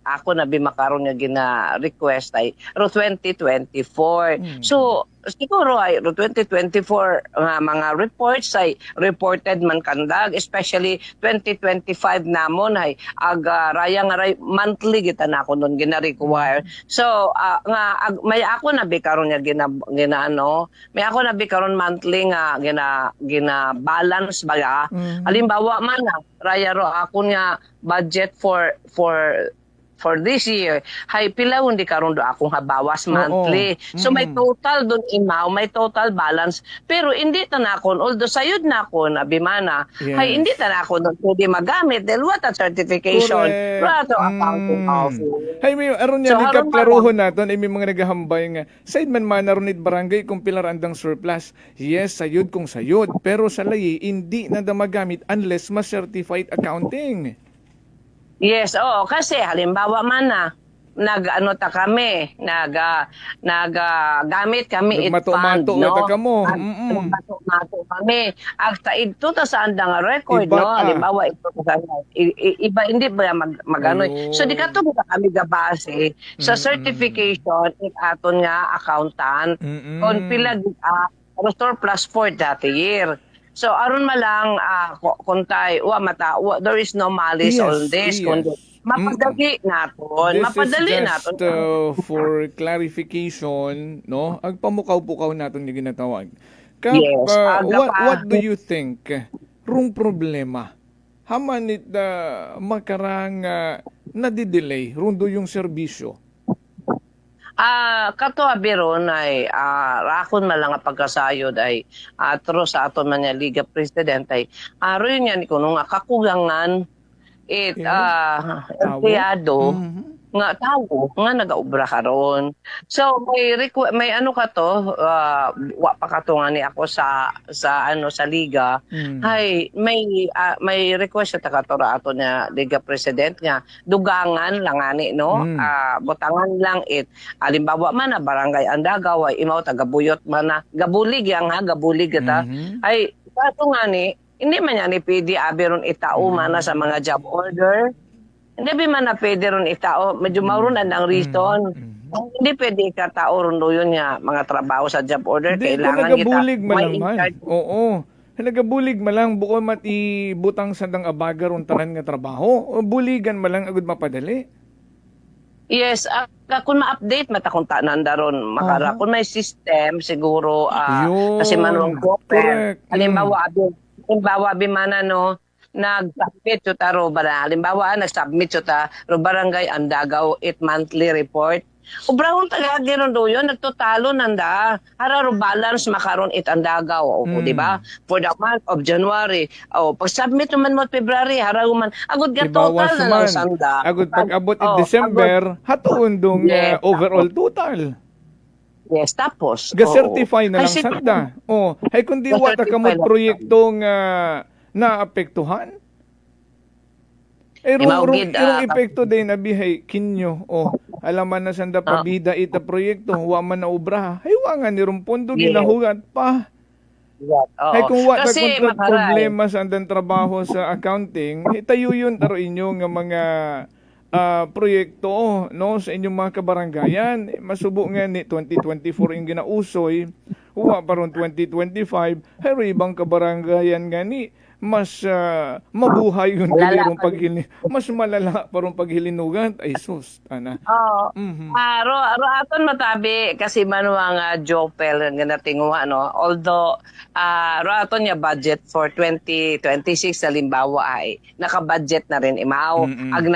ako nabi makaron nga gina-request ay ro 2024. So siguro ay ro 2024 nga mga reports ay reported man kandag, especially 2025 namon ay raya monthly kita na ako nun gina-require. So may ako nabi karon nga may ako nabi karon monthly nga gina-balance baga. Halimbawa man raya ro ako nga budget for this year, hay pila hindi karon do akong habawas monthly. So may total doon may total balance. Pero hindi ta na akon, although sayod na akon, abimana, hay hindi ta na akon pwede magamit dahil what a certification. Rato accounting office. Hay may aron yan, ikaklarohon naton, may mga naghahambay nga, sayod man naronit barangay kung pila randang surplus. Yes, sayod kung sayod. Pero sa layi, hindi na magamit unless ma-certified accounting. Yes, kasi halimbawa man kami, gamit kami it fund, no? Mato kami. Agta ito sa andang record, no? Halimbawa ito iba hindi ba maganoy. So di ka to kami gabase sa certification aton nga accountant on pila surplus for that year. So aron malang kuntay there is no malice on this kundi mapadali naton. For clarification, no? Agpamukaw-pukaw naton nga ginatawag. What do you think rung problema? Haman it makarang nadidelay rundo yung serbisyo? Kato abiron ay rakon malang pagkasayod ay atro sa aton man Liga President ay rin yan kuno nga kakugangan empleyado nga tawo nga nagaubra karon. So may ano ka to, wa pa ka to nga ni ako sa liga. Hay may request ta ka to ra ato na liga president nga dugangan lang ani no. Butangan lang it. Halimbawa man na barangay Andagaw ay imaw tagabuyot man na gabulig yang ha gabulig kita. Ay ato nga ni hindi man yan ni pwede abiron itao man na sa mga job order. Hindi man na pwede ron itao. Medyo mauron ang reason. Hindi pwede ikatao ron yun nga mga trabaho sa job order. Hindi, kailangan kita. nagabulig man. Oo. Nagabulig malang buko mat ibutang sandang abaga ron tanan nga trabaho. O buligan malang agud mapadali. Yes, kung ma-update matakunta nanda ron makara. Kung may system siguro kasi manong corporate. Halimbawa bimana no nag-submit yung taro ba halimbawa nag-submit yung ro barangay Andagaw 8 monthly report. Ubrahon tagagi ron do yun, nagtotalo nanda. Hararo balance makaron 8 Andagaw. Di ba? For the month of January. Pag-submit naman mo February, hararo man. Agud ka total na lang sanda. Agud pag-abot in December, hatuon dong overall total. Yes, tapos. Ga-certify na lang sanda. Hay kundi wata ka mo proyektong naapektuhan? Irong epekto din na bihay kinyo. Alaman na sanda pabida ita proyekto, huwa man na ubra. Hay wangan ni rumpondo ginahugat pa. Hay kung wata kung problema sa andang trabaho sa accounting, tayo yun taro inyo nga mga proyekto no sa inyong mga kabarangayan. Masubo nga ni 2024 yung ginausoy, huwa pa ron 2025, hay ibang kabarangayan nga ni mas mabuhay yung dilirong paghili. Mas malala parong paghilinugan. Ay sus, ana. Aro aton matabi kasi manuang Jopel nga natinguha no. Although aro aton niya budget for 2026 halimbawa ay naka-budget na rin imaw. Ag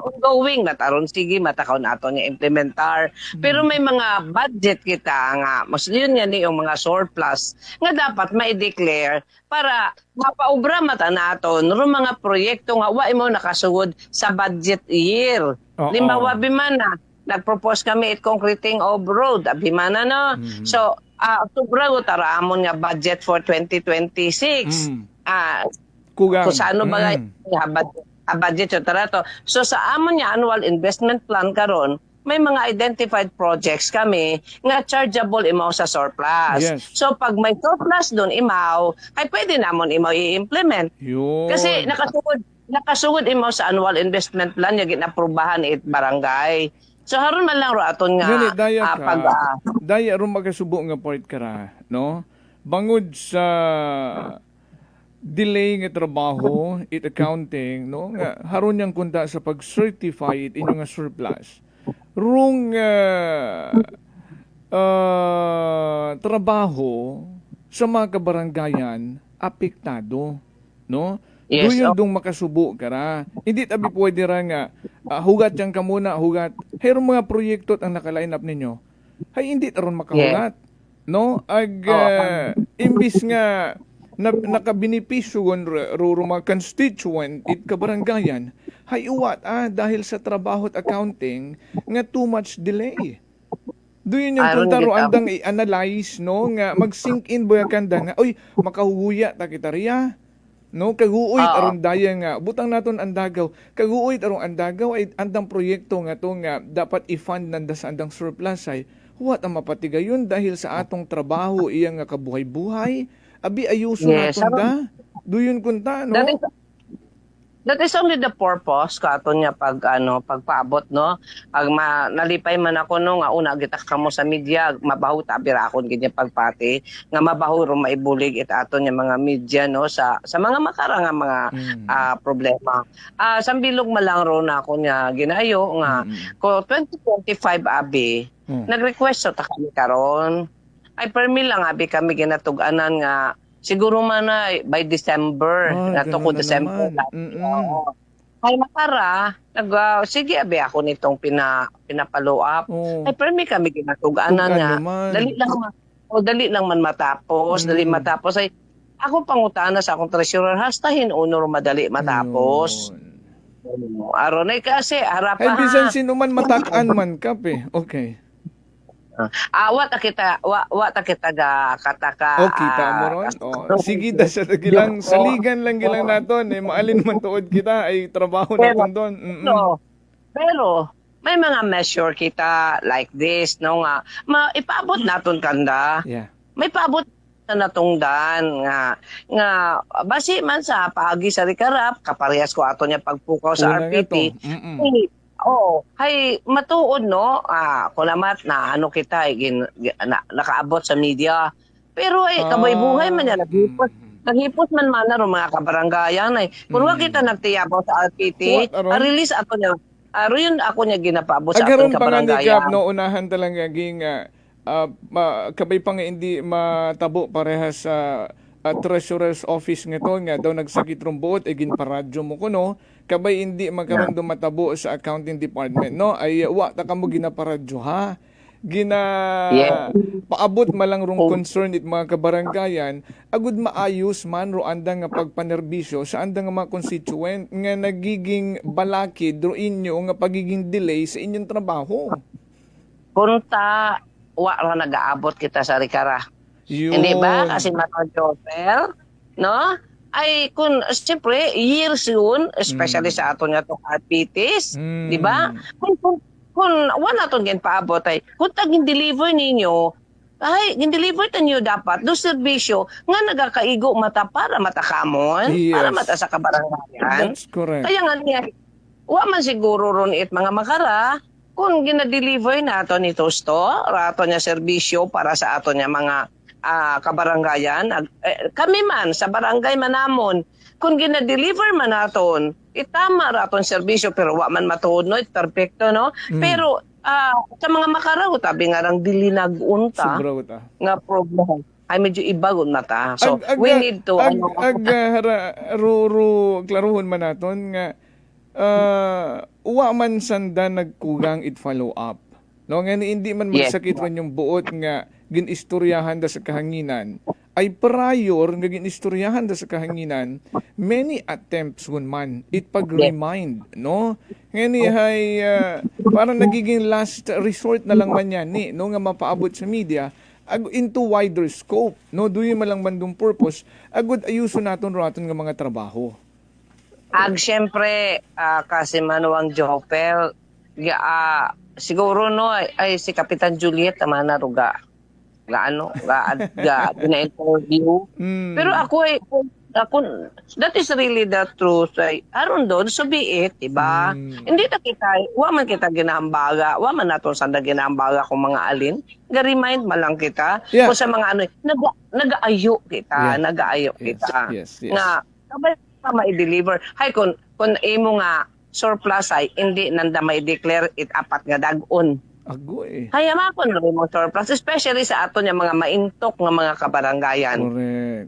ongoing na taron sige matakaw na aton niya implementar. Pero may mga budget kita nga mas yun nga ni yung mga surplus nga dapat ma-declare para mapaubra mata naton ro mga proyekto nga wa imo nakasugod sa budget year. Limbawa bimana nagpropose kami it concreting of road abimana no. So October tara amon nga budget for 2026. Kung saan ba budget tara to. So sa amon nga annual investment plan karon may mga identified projects kami nga chargeable imaw sa surplus. So pag may surplus doon imaw, ay pwede namon imaw i-implement. Kasi nakasugod imaw sa annual investment plan yung ginaprubahan it barangay. So haron man lang ro aton nga daya ro magasubo nga point kara, no? Bangod sa delay nga trabaho it accounting, no? Nga haron yang kunta sa pag-certify it inyo nga surplus. Rung trabaho sa mga kabarangayan apektado, no? Duyong makasubo kara. Hindi tabi pwede ra nga hugat yang kamuna hugat. Pero mga proyekto ang naka-line up ninyo. Hay hindi taron makahugat, no? Ag imbis nga nakabenepisyo ro mga constituent it kabarangayan hay uwat dahil sa trabaho at accounting nga too much delay. Doon yung kuntaro andang i-analyze no nga mag-sink in boya kanda nga oy makahuya ta kita riya no kaguoy aron daya nga butang naton Andagaw kaguoy aron Andagaw ay andang proyekto nga to nga dapat i-fund nanda sa andang surplus ay huwat ang mapatigayon dahil sa atong trabaho iya nga kabuhay-buhay. Abi ayuso naton da. Duyon kunta no. That is only the purpose katon niya pagpaabot no. Pag nalipay man ako no nga una kita kamo sa media mabaho tabira akon gid pagpati nga mabaho ro maibulig it aton niya mga media no sa mga makara nga mga problema. Sambilog malang ro na ako niya ginayo nga ko 2025 abi nag-request ta kami karon. Ay permi lang abi kami ginatug-anan nga siguro man na by December nato ko December. Ay makara sige abi ako nitong pinapalo up. Ay permi kami ginatug-anan nga dali lang man matapos, dali matapos ay ako pangutana sa akong treasurer hastahin unor madali matapos. Aron ay kasi harap Ay, bisan sino man matak-an man kap Okay. wa ta kita ga kataka. Kita mo ron. Sige da sa gilang saligan lang gilang naton maalin man tuod kita ay trabaho naton doon. Pero may mga measure kita like this no nga ipaabot naton kanda. Yeah. May paabot na natungdan nga basi man sa paagi sa rikarap kaparehas ko ato niya pagpukaw sa RPT. Hay matuod no. Kulamat na ano kita nakaabot sa media. Pero kabay buhay man yan naghipos man ro mga kabaranggayan ay kung wa kita nagtiyabaw sa RPT, release ato niya. Yun ako niya ginapaabot sa atong kabaranggayan. No unahan talaga ging kabay pa nga hindi matabo parehas sa treasurer's office nga to nga daw nagsakit rong buot ginparadyo mo kuno kabay hindi magkaroon matabo sa accounting department no ay wa ta kamo ginaparadyo ha paabot malang rong concern it mga kabaranggayan agud maayos man ro andang nga pagpanerbisyo sa andang nga mga constituent nga nagiging balakid ro inyo nga pagiging delay sa inyong trabaho. Kunta wa ra nag-aabot kita sa rikara. Hindi ba? Kasi Jopel, no? Ay, kung, siyempre, years yun, especially sa ato nga itong RPTs, di ba? Kung wala itong paabot ay, kung tag-deliver ninyo, ay, gin-deliver ninyo dapat, do serbisyo, nga nagakaigo mata para matakamon, para mata sa kabaranggayan. That's correct. Kaya nga niya, wa man siguro ron mga makara, kung gina-deliver na ato ni Tosto, ato niya serbisyo para sa ato niya mga kabaranggayan, kami man sa barangay manamon, kung gina-deliver man naton, itama raton serbisyo pero wa man matuod no, perfecto no. Pero sa mga makaraw tabi nga rang dili nag-unta nga problema ay medyo ibagon mata. So we need to klaruhon man naton nga wa man sanda nagkugang it follow up. No nga hindi man magsakit ron yung buot nga ginistoryahan da sa kahanginan ay prior nga ginistoryahan da sa kahanginan many attempts kun man it pag-remind no ngani hay parang nagiging last resort na lang man yan no nga mapaabot sa media into wider scope no duyon man lang mandong purpose agud ayuso naton raton nga mga trabaho syempre kasi manuang Jopel siguro no ay si Kapitan Juliet mana ruga gina-interview. Pero ako that is really the truth. Aron doon, so be it, diba? Hindi ta kita, wa man kita ginahambaga, wa man nato sanda ginahambaga kung mga alin. Ga-remind man lang kita. Kung sa mga nag-aayo kita, nag-aayo kita. Nga, kabay pa ma-deliver. Hay, kung imo nga surplus ay, hindi nanda ma-declare it apat nga dag-on. Kaya mapon rin mo surplus, especially sa ato niya mga maintok ng mga kabaranggayan. Correct.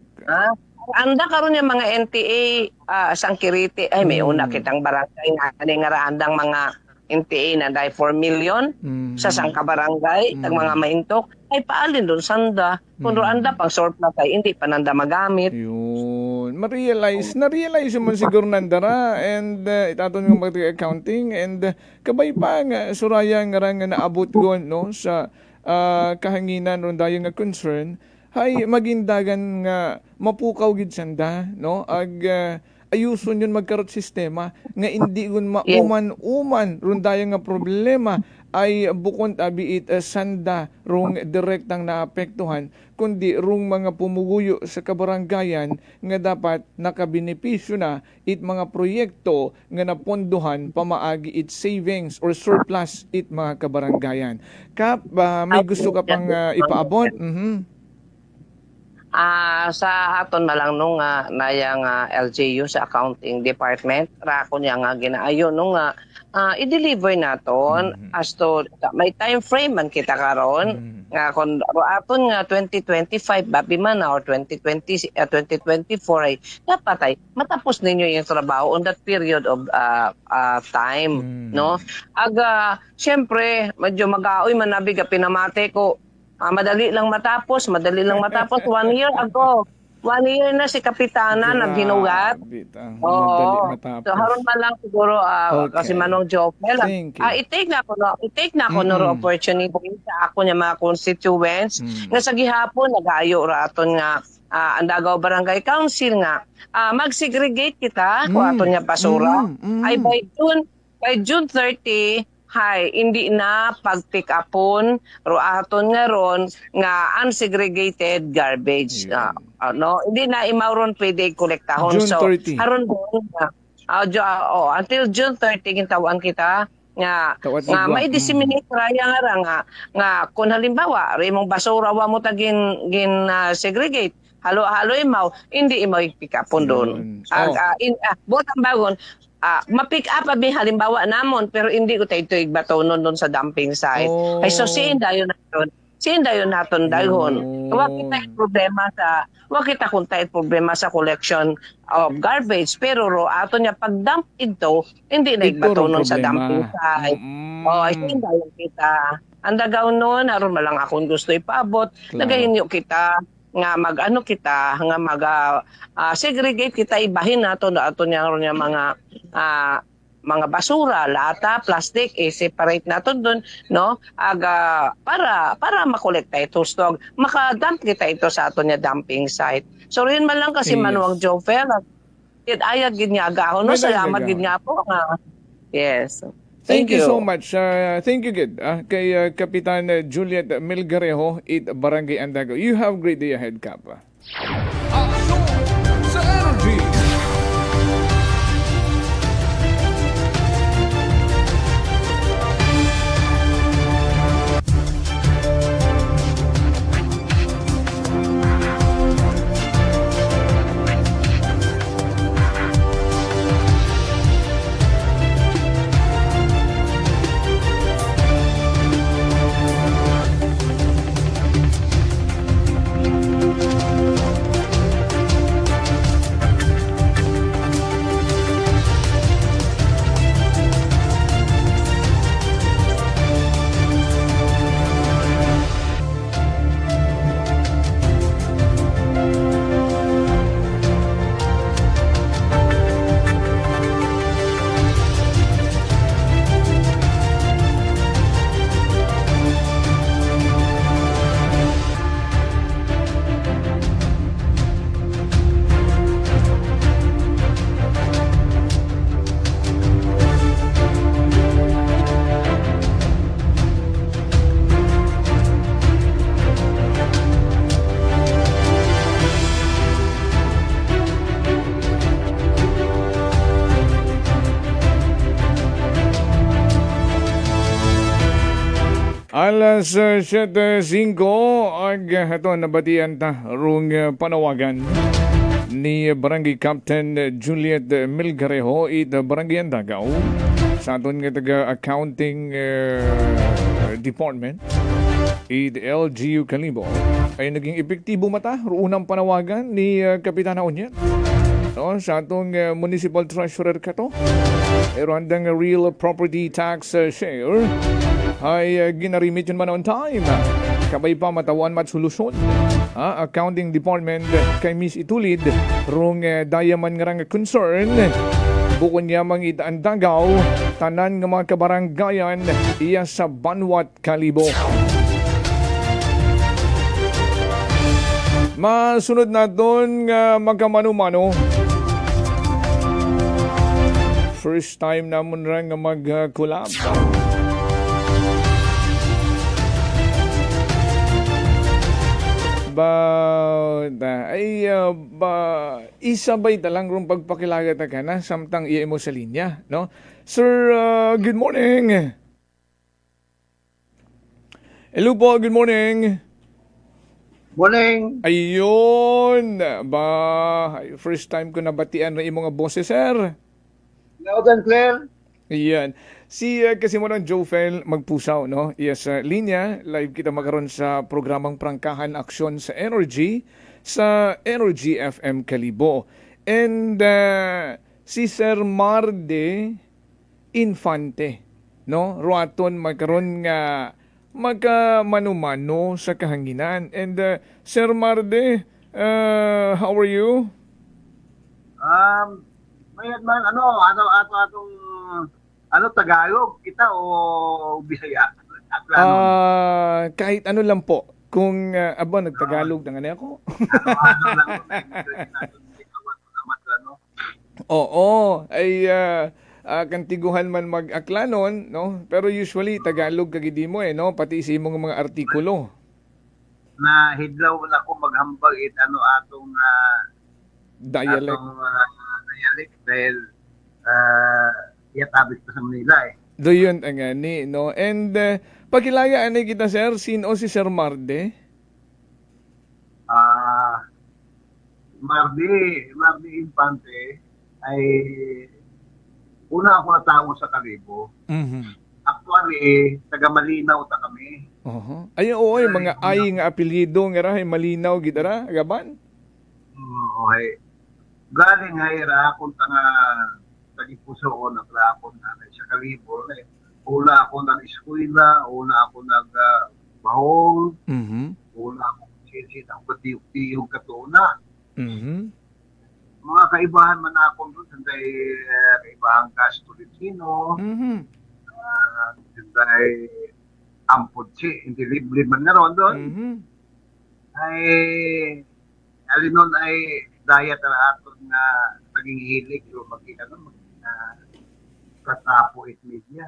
Anda karon niya mga NTA Sangkiriti, ay may una kitang barangay nga raandang mga NTA na dahil 4 million sa sangkabarangay, tag mga maintok, ay paalin doon sanda. Kung anda pang surplus ay hindi pa nanda magamit. Yun. Na-realize mo siguro nandara and itaton ng mag-accounting and kabay pa nga suraya nga naabot gon no sa kahanginan ron dayon nga concern hay magindagan nga mapukaw gid sanda no ayuson yun magkarot sistema nga hindi gun mauman-uman ron dayon nga problema ay bukod abiit sanda rong direktang naapektuhan kundi rong mga pumuguyo sa kabaranggayan nga dapat nakabenepisyo na it mga proyekto nga napondohan pamaagi it savings or surplus it mga kabaranggayan. Kap, may gusto ka pang ipaabot? Sa aton na lang nung nayang LGU sa accounting department, rako niya nga ginaayo nung i-deliver naton as to may time frame man kita karon nga kon aton nga 2025 babi man or 2024 ay dapat ay matapos ninyo yung trabaho on that period of time no syempre medyo mag-aoy manabi ka pinamate ko madali lang matapos 1 year ago 1 year na si Kapitana naghinugat. Madali Oo. matapos. So haron man lang siguro Okay. kasi manong Jofel. Thank you. I-take na ako no opportunity sa ako niya mga constituents nga sa gihapon nagayo raton nga ang Davao Barangay Council nga mag-segregate kita kung aton niya basura. Ay by June 30 hindi na pag-pick upon ro aton nga ron nga unsegregated garbage. Hindi na imawron pwede kolektahon. June 30. Aron doon until June 30 gintawan kita nga may disseminate raya nga kung halimbawa rimong basura wa mo tagin segregate halo imaw hindi imaw pick upon doon. Botang bagon ma-pick up abi halimbawa namon pero hindi ko tayo batonon doon sa dumping site. Ay so siin dayon naton dahon. Wa kita kuntay problema sa collection of garbage pero ro ato niya pag dump ito hindi na batonon sa dumping site. Ay siin dayon kita. Ang dagaw noon aron malang akong gusto ipaabot nagahinyo kita nga segregate kita ibahin nato ato niya mga basura, lata, plastic, separate nato doon, no? Para makolekta ito stog, makadump kita ito sa ato niya dumping site. So rin man lang kasi manuang Jofel, ayag gid niya agahon, no? Salamat gid nga po nga. Yes. Thank you so much. Thank you, Gid. Kay Kapitan Juliet Melgarejo, Barangay Andago. You have a great day ahead, Kap. Aksyon sa Energy. Alas 7:05 ag hato nabatian ta rung panawagan ni Barangay Captain Juliet Melgarejo Barangay Andagaw sa aton nga taga accounting department LGU Kalibo ay naging epektibo mata unang panawagan ni Kapitana Onyet sa atong municipal treasurer kato handang real property tax share ay ginarimit yun man on time. Kabay pa matawan matsolusyon. Accounting department kay Miss Itulid rong dayaman nga rang concern. Bukod niya mang Andagaw, tanan nga mga kabaranggayan iya sa Banwat Kalibo. Masunod na doon nga magkamano-mano. First time namon rang nga mag-collab. Isabay talang rong pagpakilagat ka na samtang iya mo sa linya, no? Sir, good morning. Hello po, good morning. Morning. Ayun, first time ko nabatian ng imong boses, sir. Loud and clear. Ayan. Si kasi mo ng Jofel magpusaw, no? Yes, linya, live kita magkaroon sa programang Prangkahan Aksyon sa Energy sa Energy FM Kalibo. And si Sir Marde Infante, no? Ruaton magkaroon nga magkamanumano sa kahanginan. And Sir Marde, How are you? Mayad man, atong Tagalog kita o Bisaya? Kahit ano lang po. Kung nagtagalog na nga ako. Oo, ay kantiguhan man mag-aklanon, no? Pero usually Tagalog kagidi mo no? Pati sa imong mga artikulo. Na hidlaw na ko maghambag atong Dialect. Dialect dahil iyatabis pa sa Manila Doon ang ani, no? And pagilaya ani kita, sir, sino si Sir Marde? Marde Infante ay una ako natawo sa Kalibo. Actually, taga Malinaw ta kami. Ay, oo, mga ay nga apelyido nga rahay Malinaw gidara, gaban? Okay. Galing nga akong tagipusoon ang lakon na sa Kalibo. Una ako nag-eskwela, una ako nag-bahong, una ako sisit ang patiyog katuna. Mga kaibahan man ako doon, sanday kaibahan Castolitino, sanday Amputsi, hindi libre man na ron doon. Ay, alinon ay dayat na aton na naging hilig o katapo it media.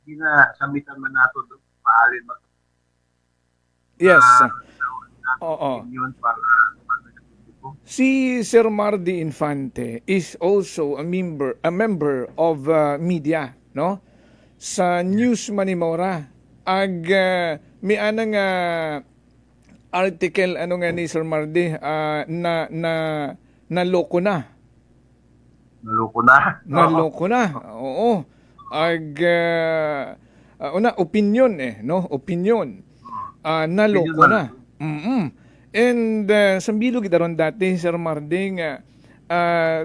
Hindi na samitan man nato doon, maalin mag Yes. Oo. Si Sir Mardi Infante is also a member of media, no? Sa News Manimora. May anang article ni Sir Mardi naloko na. Naloko na. Oo. Opinion no? Opinion. Naloko na. And sambilog itaron dati, Sir Marding,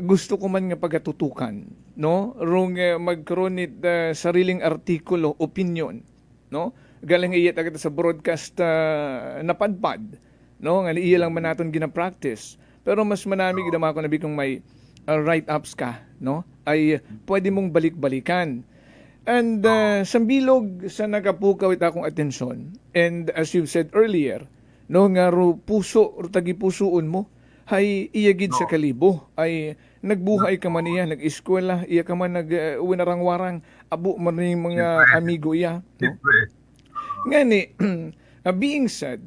gusto ko man nga pagatutukan, no? Rung magkaroon it sariling artikulo, opinion, no? Galing iyat agad sa broadcast napadpad, no? Nga iya lang man naton gina-practice. Pero mas manami gidama ko nabi kung may write-ups ka, no? Ay pwede mong balik-balikan. And sambilog sa nagapukaw ita akong atensyon. And as you said earlier, no nga tagipusoon mo hay iyagid sa Kalibo ay nagbuhay ka man iya, nag-eskwela iya ka man nag-winarang-warang abo man yung mga amigo iya, no? Ngani being said,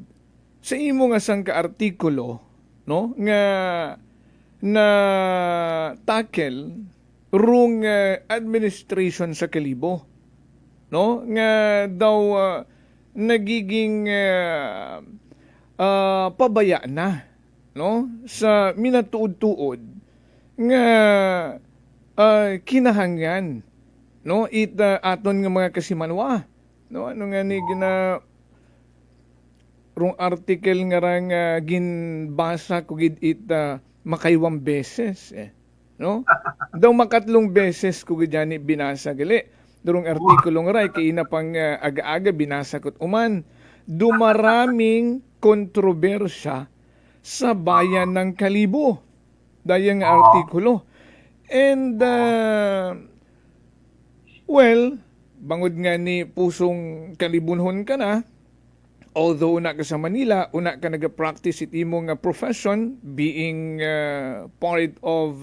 sa imo nga sang ka-artikulo, no, nga na tackle rung administration sa Kalibo, no, nga daw nagiging pabaya na, no, sa minatuod-tuod nga kinahanglan, no, aton nga mga kasimanwa, no, ano nga ni gina rung article nga rang ginbasa ko gid makaywang beses, no, daw makatlong beses ko gid yani binasa gali durong artikulo nga ray kay ina pang aga-aga binasa kot uman dumaraming kontrobersya sa bayan ng Kalibo dayang artikulo. And bangod nga ni pusong kalibunhon ka na, although una ka sa Manila, una ka nag-practice it imong profession, being part of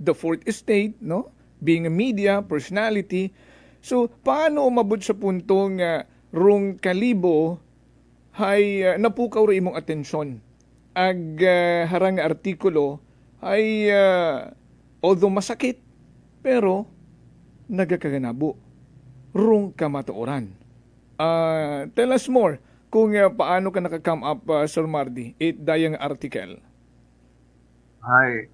the Fourth Estate, no, being a media personality. So paano umabot sa puntong rung Kalibo hay napukaw rin imong atensyon ag harang artikulo ay although masakit pero nagakaganabo rung kamatuoran. Tell us more kung paano ka naka-come up, Sir Mardi, dayang article. Ay,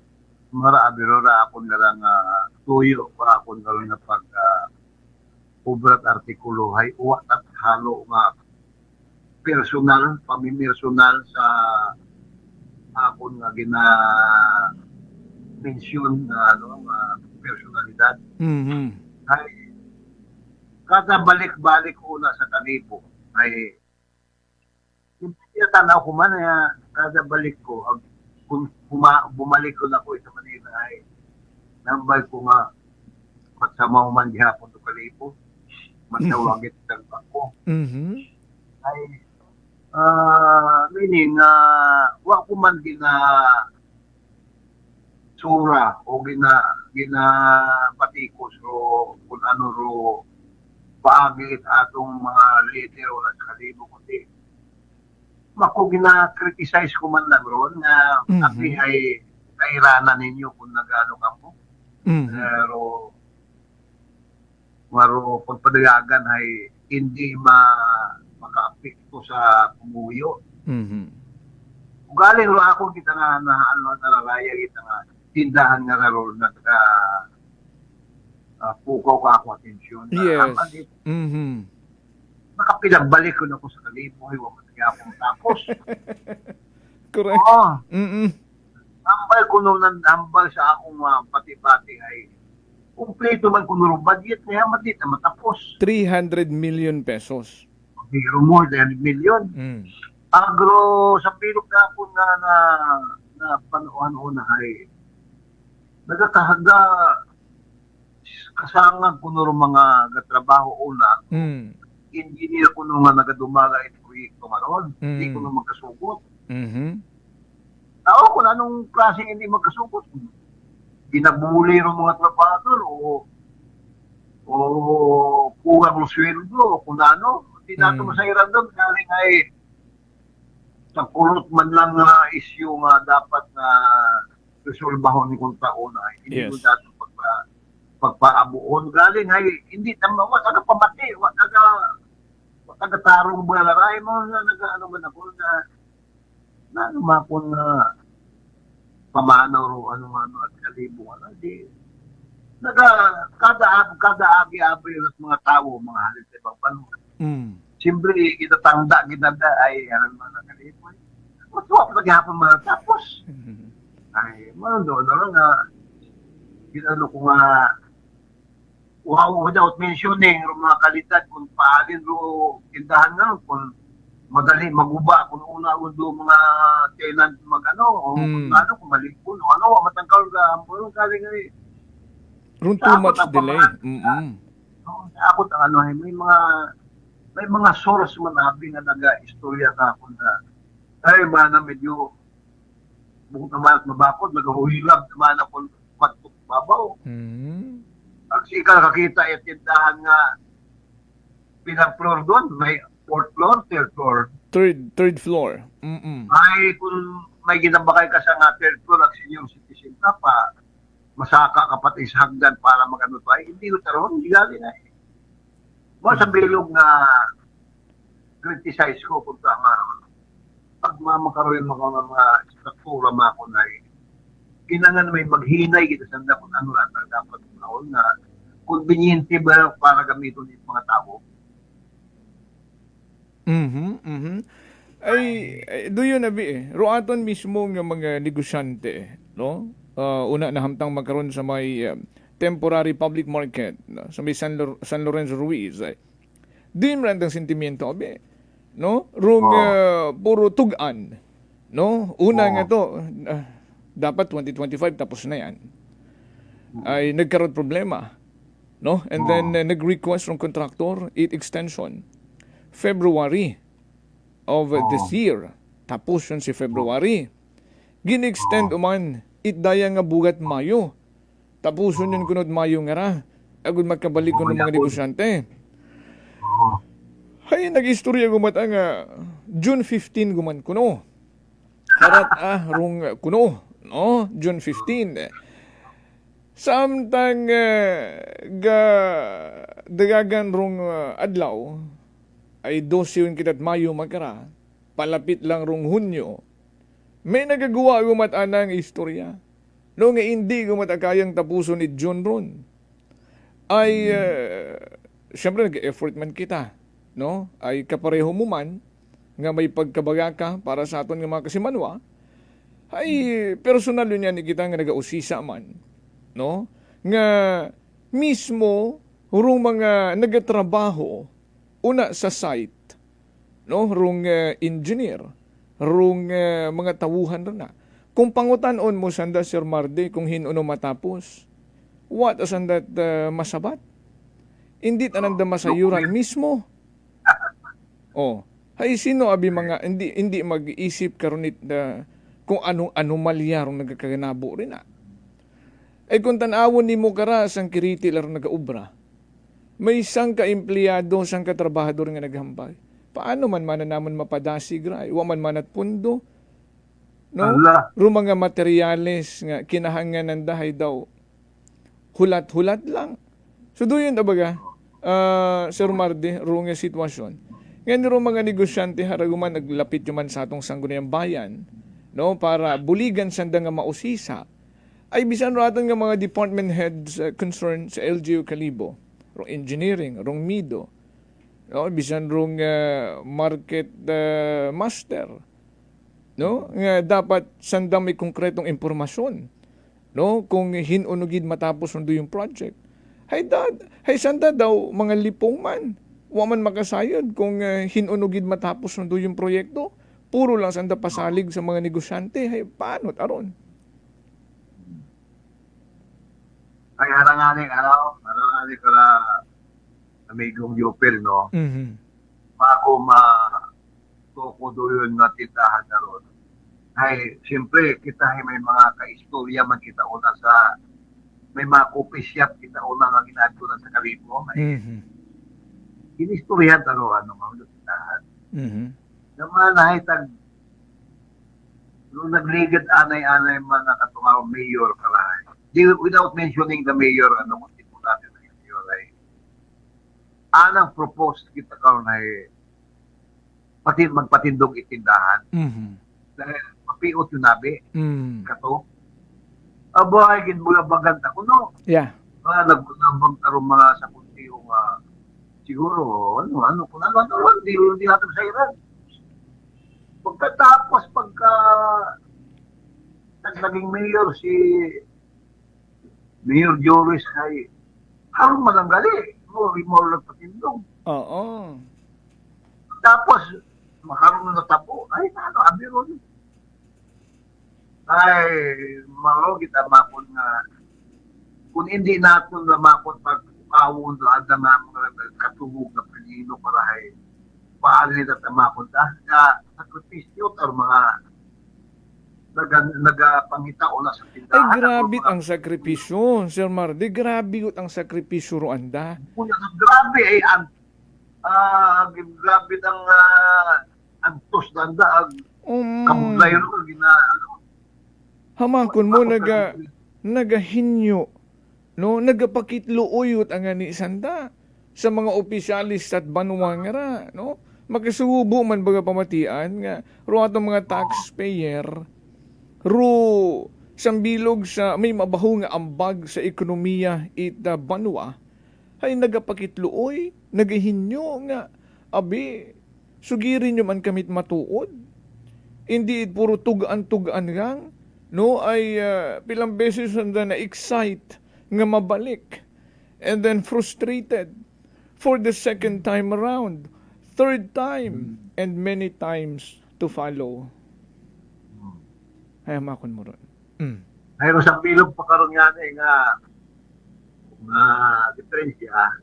marabirora ako nga lang tuyo pa ako nga lang ubrat artikulo hay uwat at halo nga personal, pamimersonal sa akon nga mention na personalidad. Ay kada balik-balik una sa Kalibo ay tanaw ko man kada balik ko kung bumalik ko na ko sa Manila ay nambay ko nga magsama man gihapon to kalipo matawagit sa ako ay meaning wa ko man gina sura o gina batikos o kung ano ro paagit atong mga leader o sa kalibo kundi mako gina-criticize ko man lang ron nga ati ay kairanan ninyo kung nagano ka mo. Pero maro pagpadayagan ay hindi maka-apekto sa pumuyo. Ugaling ro ako kita nga nalalaya kita nga tindahan nga ron nagka pukaw ka ako atensyon. Yes. Nakapilagbalik ko na ko sa kalibo ay wala akong tapos. Correct. Oo. Ambal ko nung nandambal sa akong pati-pati ay kumpleto man ko nung budget niya matit na matapos. 300 million pesos. Biro more than 1 million. Agro sa pilog na ako na panuan-una ay nagkakahaga kasangag ko nung mga trabaho una. Engineer ko nung nagadumaga ito proyekto maron. Hindi ko nung magkasugot. Tao ko na anong klaseng hindi magkasugot. Ginabuli rin mga trabador o kulang ng sweldo o kung ano. Hindi nato masairan doon. Galing ay sa kulot man lang issue nga dapat na resolbahon ni kung taon ay hindi ko dato pagpaabuon. Galing ay hindi tama. Wag ka pamati. Wag taga-tarong balaray mo na nag-ano man ako na naman na pamano o ano at kalibo di kada agi-abi ng mga tao mga halit sa ibang panahon. Siyempre itatangda ginanda ay ano man ang kalibo matuwa pa naghihapon man tapos ay man doon nga ginano ko nga wow, without mentioning mga kalidad kung paagin ro tindahan nga kung madali maguba kung una undo mga tenant magano o kung ano kung malikon o ano matangkal ka mo galing ay room too much delay. Ako ang ano may mga source man abi nga naga-istorya ka kung ay mana medyo bukod naman at mabakod nagahuhilab naman ako matuk babaw. Kasi kakakita tindahan nga pinang floor doon, may 4th floor, 3rd floor. Third floor. Ay, kung may ginabakay ka sa nga 3rd floor at senior citizen ka pa, masaka ka pati sa hagdan para magano tayo, hindi ko taroon, hindi galing na eh. Sa bilog na criticize ko kung pag mamakaroon mga struktura mga kunay, kinangan may maghinay kita sa kung ano at dapat na conveniente ba para gamitin ng mga tao. Ay doon nabi roaton mismo ng mga negosyante no una na hamtang magkaroon sa may temporary public market sa may San Lorenzo Ruiz din randang sentimiento abi no rung puro tugan no una nga to dapat 2025 tapos na yan ay nagkaroon problema no and then nag-request from contractor extension February of this year tapos yun si February gin-extend uman daya nga bugat Mayo tapos yun kunod Mayo nga ra agud magkabalik ko ng mga negosyante ay nag-istorya gumata nga June 15 guman kuno karat rung kuno no June 15 samtang dagagan rong adlaw ay 12 yun kitat Mayo magkara palapit lang rong Hunyo may nagagawa gumata ng istorya no nga hindi gumata kayang tapuso ni John ron ay syempre nag-effort man kita no ay kapareho mo man nga may pagkabaga ka para sa aton nga mga kasimanwa ay personal yun yan kita nga nagausisa man no nga mismo rung mga nagatrabaho una sa site no rung engineer rung mga tawuhan rin na. Kung pangutanon mo sanda Sir Mardy kung hinuno matapos, what asandat masabat? Hindi tananda masayuran mismo. Oh, hay sino abi mga hindi mag-iisip karonit na kung anong anomalya rong nagkaganabo rin na. Ay kung tanawon ni mo kara sang kiriti laro nagaubra, may isang ka-empleyado, isang katrabahador nga naghambay. Paano man naman mapadasig ray? Waman man at pundo. No? Ro mga materyales nga kinahanganan dahay daw. Hulat-hulat lang. So doon yun tabaga, Sir Mardy, ro nga sitwasyon. Ngayon ro mga negosyante haraguman naglapit yung man sa atong sangguniang bayan, no, para buligan sanda nga mausisa. Ay bisan ro aton nga mga department heads concerned sa LGU Kalibo, rong engineering, rong MIDO, no, bisan rong market master, no, nga dapat sandang may konkretong impormasyon, no, kung hinunugid matapos undo yung project. Hay sanda daw mga lipong man, waman makasayod kung hinunugid matapos undo yung proyekto, puro lang sanda pasalig sa mga negosyante. Hay paano aron? Ay haranganin ka na amigong Yopel, no? Mm-hmm. Bago tuko doon na tindahan na ron. Ay, siyempre, kita ay may mga kaistorya man kita una sa, may mga coffee shop kita una nga ginagawa sa Kalibo. Mm-hmm. Kinistorya na ron, mga tindahan. Mm-hmm. Naman ay nung nagligad anay-anay man nakatungaw mayor kalahay. Without mentioning the mayor, kung tipo natin na mayor ay anang proposed kita karon ay magpatindog itindahan. Mm-hmm. Dahil mapiot yung nabi. Mm-hmm. Kato. Aba, ay ginbugabagan ako, no? Yeah. Nagbang tarong mga sa kunti yung siguro, kung ano, hindi natin sa Iran. Pagkatapos, naging mayor si Mayor Joris ay harong mananggali. Mo nagpatindog. Oo. Tapos, makarong na natabo. Ay, abi ron. Ay, malo kita makon nga kung hindi natin na makon pag-awon doon na mga katubog na pinino para ay paalin nila tamakon na sakripisyo or mga nagapangita o na sa tindahan. Ay, grabe ang sakripisyo, Sir Mardy. Grabe ang sakripisyo ro anda. Grabe ay grabe ang tos danda kabulay ro hamakon mo nagahinyo, no, nagapakitluuyot ang ani sanda sa mga opisyalis at banwangara, no, makisubo man baga pamatian nga ro atong mga taxpayer ro sambilog sa may mabaho nga ambag sa ekonomiya ita banwa ay nagapakitluoy, nagahinyo nga abi sugirin nyo man kamit matuod. Hindi puro tugaan gang, no, ay pilang beses na excite nga mabalik and then frustrated for the second time around, third time, and many times to follow. Ay, makon mo ron. Mayroon sa bilog pa karon nga diferensya.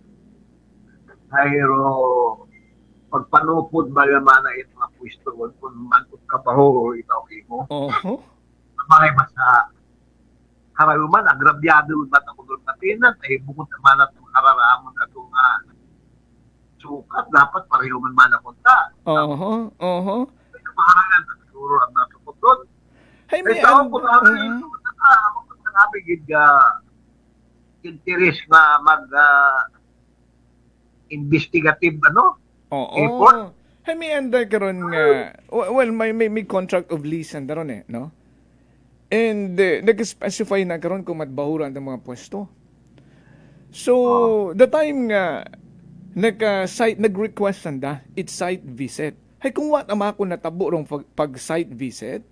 Mayroon pagpanupod ba naman na itong mga pwesto kung mantot ka pa ho itaw mo. Oo. Mga iba sa haraman, agrabyado ba ito kung doon natin ay bukod naman at hararaman ka itong sukat, dapat pareho man napunta. Oo. May kamahangan na siguro ang nasukot doon. Hey, may ako kung nabigid interes nga investigative Oo. Hey, may anday karon nga may contract of lease and daron no? And nag-specify na karon kung matbahuran ang mga pwesto. So, the time nga nag-request sanda, it's site visit. Hay kung wat ama ko natabo rong pag-site visit,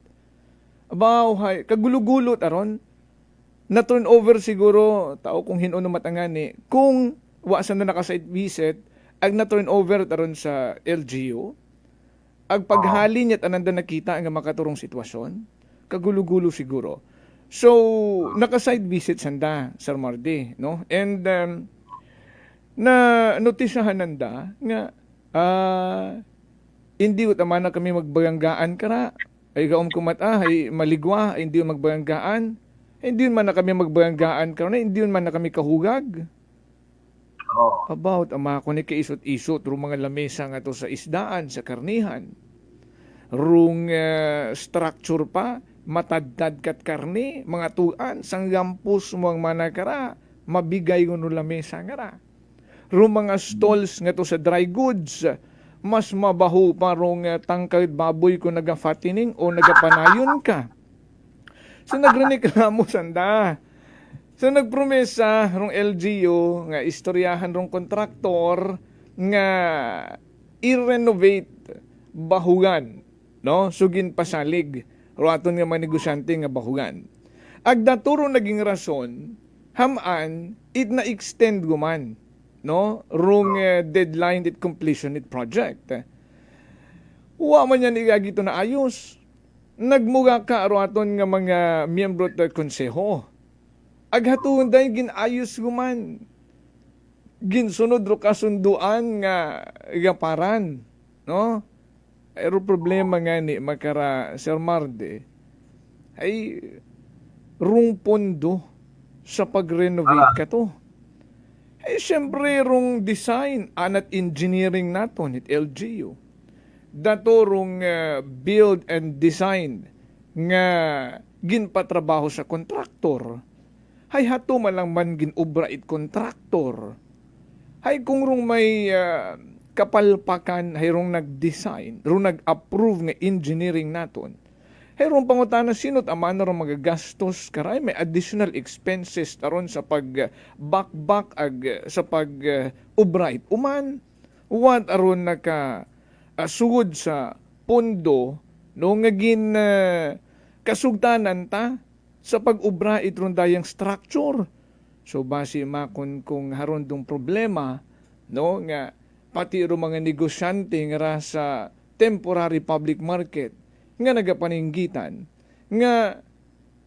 abaw hay kagulugulot aron na turn over siguro tao kung hinuno matangani kung wa sa na naka-site visit ag na turn over aron sa LGU ag paghali niya't ananda nakita nga makaturong sitwasyon, kagulo-gulo siguro. So, naka-side visit sanda, Sir Mardy, no? And na notisyahan nanda nga hindi utama na kami magbayanggaan kara. Ay gaom kumata, ay maligwa, ay hindi magbayanggaan. Hindi man na kami magbayanggaan kara, hindi man na kami kahugag. About ama ko ni kaisot-isot rung mga lamesa nga to sa isdaan, sa karnihan. Rung structure pa, matadad kat karni, mga tuan, sanggampus mo ang manakara, mabigay ko no lamesa nga ra. Rung mga stalls nga to sa dry goods, mas mabaho pa rong tangkad baboy ko nagafatining o nagapanayon ka. So nagreklamo sanda. So nagpromesa rong LGU nga istoryahan rong kontraktor nga i-renovate bahugan, no? Sugin pasalig. Ruaton nga manegosyante nga bahugan. Agdaturo naging rason, haman it na-extend guman, no? Rong deadline it completion it project. Wa man yan igagito na ayos. Nagmuga ka ruaton nga mga miyembro ta konseho. Aghatuon day ginayos guman. Ginsunod ro kasunduan nga igaparan, no? Pero problema nga ni makara Sir Mardy ay rung pondo sa pag-renovate ka to. Ay syempre rung design anat engineering naton it LGU. Dato rung build and design nga ginpatrabaho sa kontraktor. Hay hato man lang man ginubra it kontraktor. Hay kung rung may kapalpakan, hay rung nag-design, rung nag-approve nga engineering naton. Hay rung pangutana sinot aman na rung magagastos karay may additional expenses taron sa pag-back sa pag-ubra it uman. What aron naka sugod sa pondo no nga gin kasugdanan ta sa pag-ubra itron dayang structure. So base makon kung haron dong problema no nga pati ro mga negosyante nga sa temporary public market nga nagapaninggitan nga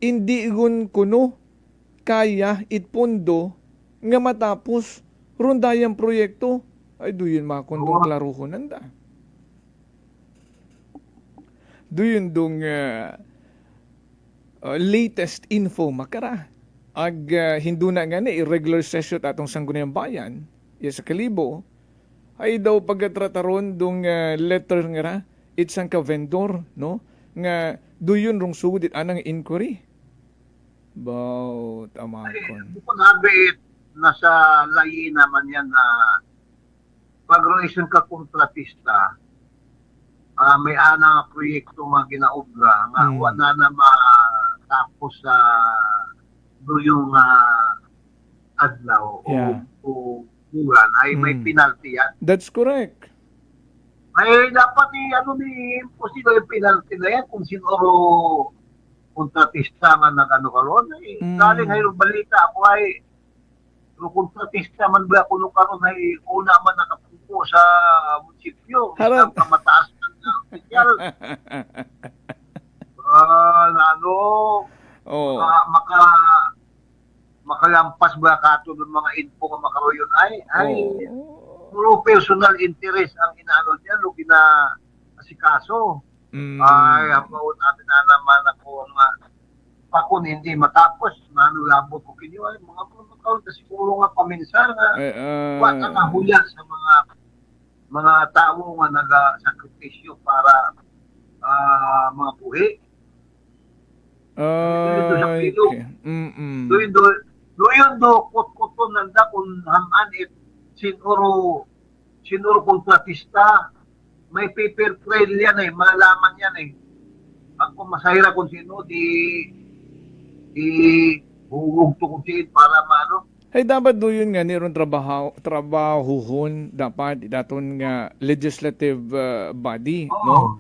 hindi igon kuno kaya itpondo nga matapos ron dayang proyekto ay duyon makon dong klaruhon nanda. Duyon dong latest info makara. Ag hindu na nga ni irregular session atong Sangguniang Bayan, sa Kalibo, ay daw pagkatrataron dong letter nga ra, itsang ka vendor, no? Nga duyon rong sugod it anang inquiry. About amakon. Kung nabit, nasa layi naman yan na pag-relation ka kontratista, may ana proyekto nga ginaobra nga wala na matapos sa yung adlaw o buwan ay may penalty yan. That's correct. Ay dapat ni imposible yung penalty na yan kung sino kontratista nga nag-ano karon. Galing ngayon balita ako ay kontratista man ba ako nung karon ay una man nakapupo sa munisipyo. Isang kamataas ng opisyal. Makalampas ba kato ng mga info nga makaroyon ay puro personal interest ang inaano niya no asikaso. Ay amon natin na naman ako nga pakon hindi matapos manulabot ko kinyo ay mga pagkakaon kasi siguro nga paminsan nga wala nga hulat sa mga tao nga naga-sakripisyo para mga buhi. Doon kot-koton nanda kung haman sinuro kontratista may paper trail yan malalaman yan ako masahira kung sino di huwag to kung sino para maano. Ay dapat doon nga niron trabahuhon dapat daton nga legislative body, no?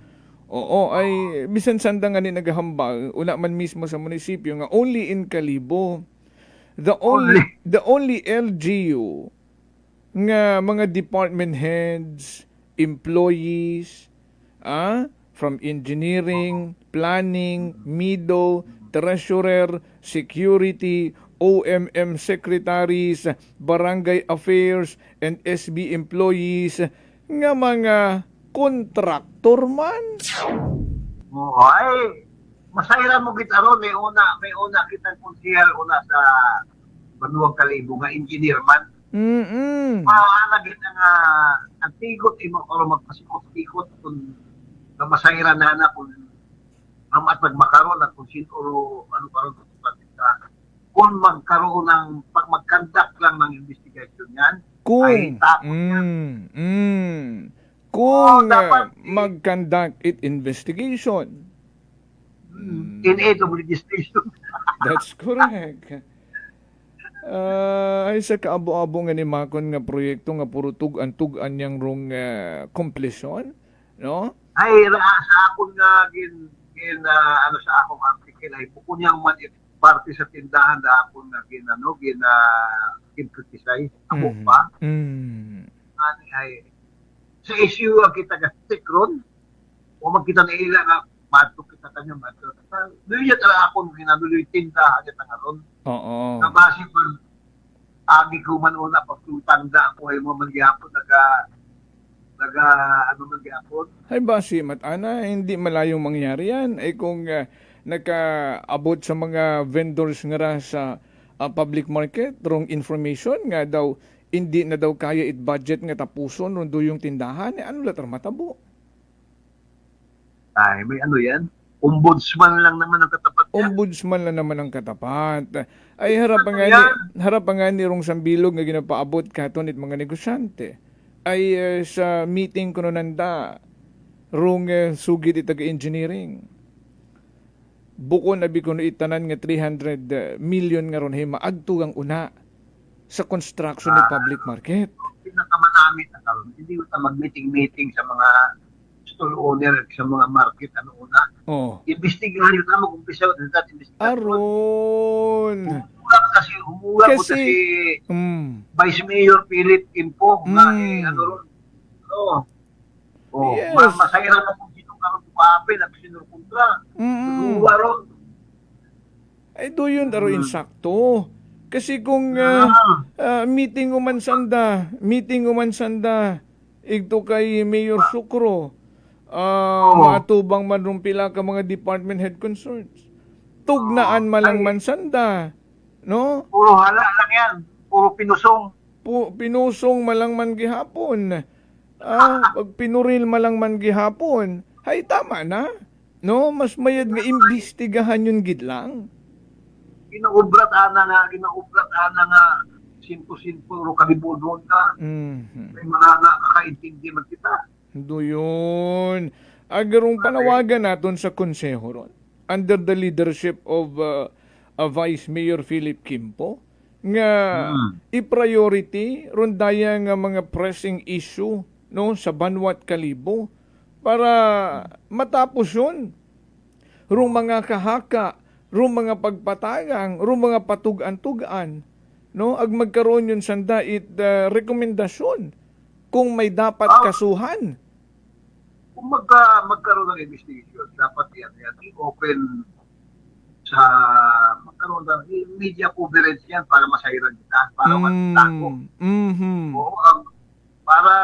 Oo, ay bisan sanda nga ni naghahambal una man mismo sa munisipyo nga only in Kalibo the only LGU nga mga department heads, employees, From engineering, planning, MIDO, treasurer, security, OMM secretaries, barangay affairs, and SB employees nga mga kontraktor man. Ay, masayra mo kita ron, may una kitang konsihal una sa Banuang Kalibo nga engineer man. Mahalagit nga ang tigot imo o magpasikot-ikot kung masayra na kung amat magmakaroon at kung sino o ano karoon kung magkaroon ng magkandak lang ng investigation yan ay tapos Kung dapat mag-conduct investigation. In aid of legislation. That's correct. Ay sa kaabo-abo nga ni Makon nga proyekto nga puro tugan yang rong completion, no? Ay sa akon nga ano sa akong article ay pukunyang man parte sa tindahan na akon nga criticize ako pa. Ani ay sa issue ang kita gastik ron o magkita na ila nga mato kita kanya mato. Duya tala akon ginaduloy tindahan ita nga ron. Oo. Kabasi man agi ko man una pagtutanda ako ay mo man gyapon naga ano man gyapon. Ay basi matana hindi malayong mangyari yan ay kung nakaabot sa mga vendors nga sa public market wrong information nga daw hindi na daw kaya budget nga tapuson ron yung tindahan ano latar matabo. Ay may ano yan? Ombudsman lang naman ang katapat niya. Ombudsman lang naman ang katapat. Ay harap nga ni rong sambilog nga ginapaabot katon it mga negosyante. Ay sa meeting ko nanda rong sugid itaga engineering. Buko na bikono itanan nga 300 million nga ron hay maagtugang una sa construction ng public market. Pinakamanamit na karon. Hindi ko mag-meeting sa mga stall owner sa mga market ano una. Imbestigahan yun na mag-umpisa at investigahan. Aron. Humulang ko si Vice Mayor Philip Info nga ano ron. Yes. Masayra na kung sino karon kupapin at sino kontra. Luwa ron. Ay do yun daro insakto. Kasi kung meeting umansanda igto kay Mayor Sucro matubang man rumpila ka mga department head concerns. Tugnaan malang mansanda, no? Puro hala lang yan. Puro pinusong. Pinusong malang man gihapon. Pag pinuril malang man gihapon, hay tama na. No, mas mayad nga imbestigahan yun gid lang. Ginaubrat ana nga simpo-simpo ro kalibudon ka. May mga nakakaintindi man kita. Do yun. Agarong panawagan naton sa konseho ron under the leadership of Vice Mayor Philip Kimpo nga i-priority ron daya nga mga pressing issue no sa Banwat Kalibo para matapos yun. Rong mga kahaka, rong mga pagpatagang, rong mga patugan-tugan, no? Ag magkaroon yun sanda rekomendasyon kung may dapat kasuhan. Kung magkaroon ng investigation, dapat yan i-open sa magkaroon ng media coverage yan para masayran kita, para matatago. Oo, para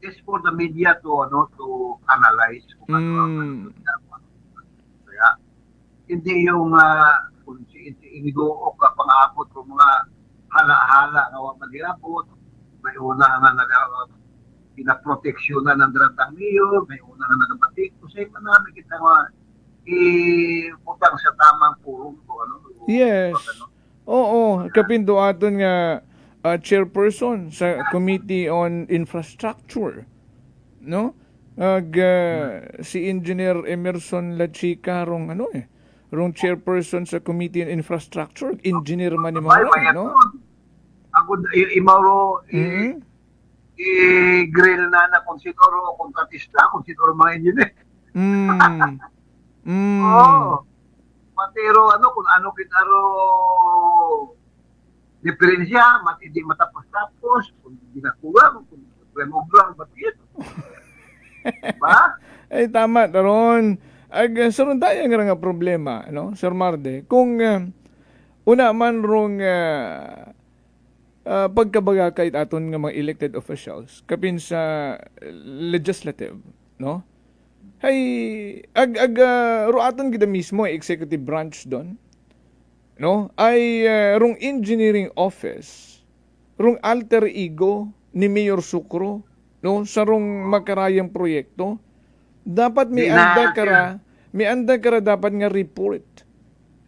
is for the media to analyze kung ano dapat. Kaya hindi yung kung inigook ka pang-aabot kung mga hala-hala nga mag-iabot, may una nga pinaproteksyon na ng Drantang Mayor, may una nga nagabatik. Kasi manami kita nga iputang sa tamang forum ko. Yes. Oo, kapindo aton nga chairperson sa Committee on Infrastructure, no? Si Engineer Emerson Lachica rong rong chairperson sa Committee on Infrastructure, engineer man ni mga, no? Ako imaro i-grill na kung sino kontratista, kung sino mga engineer. Oo. Matero kung ano kitaro diferensya, hindi matapos-tapos, kung hindi nakuha, kung remove lang, ba't yun? Ba? Ay tama taron. Ag saron tayo nga problema, no? Sir Marde, kung una man rong pagkabaga kahit aton nga mga elected officials kapin sa legislative, no? Hay ruaton gid mismo executive branch don, no? Ay rong engineering office, rong alter ego ni Mayor Sucro, no? Sa rong makarayang proyekto, dapat may anda kara dapat nga report,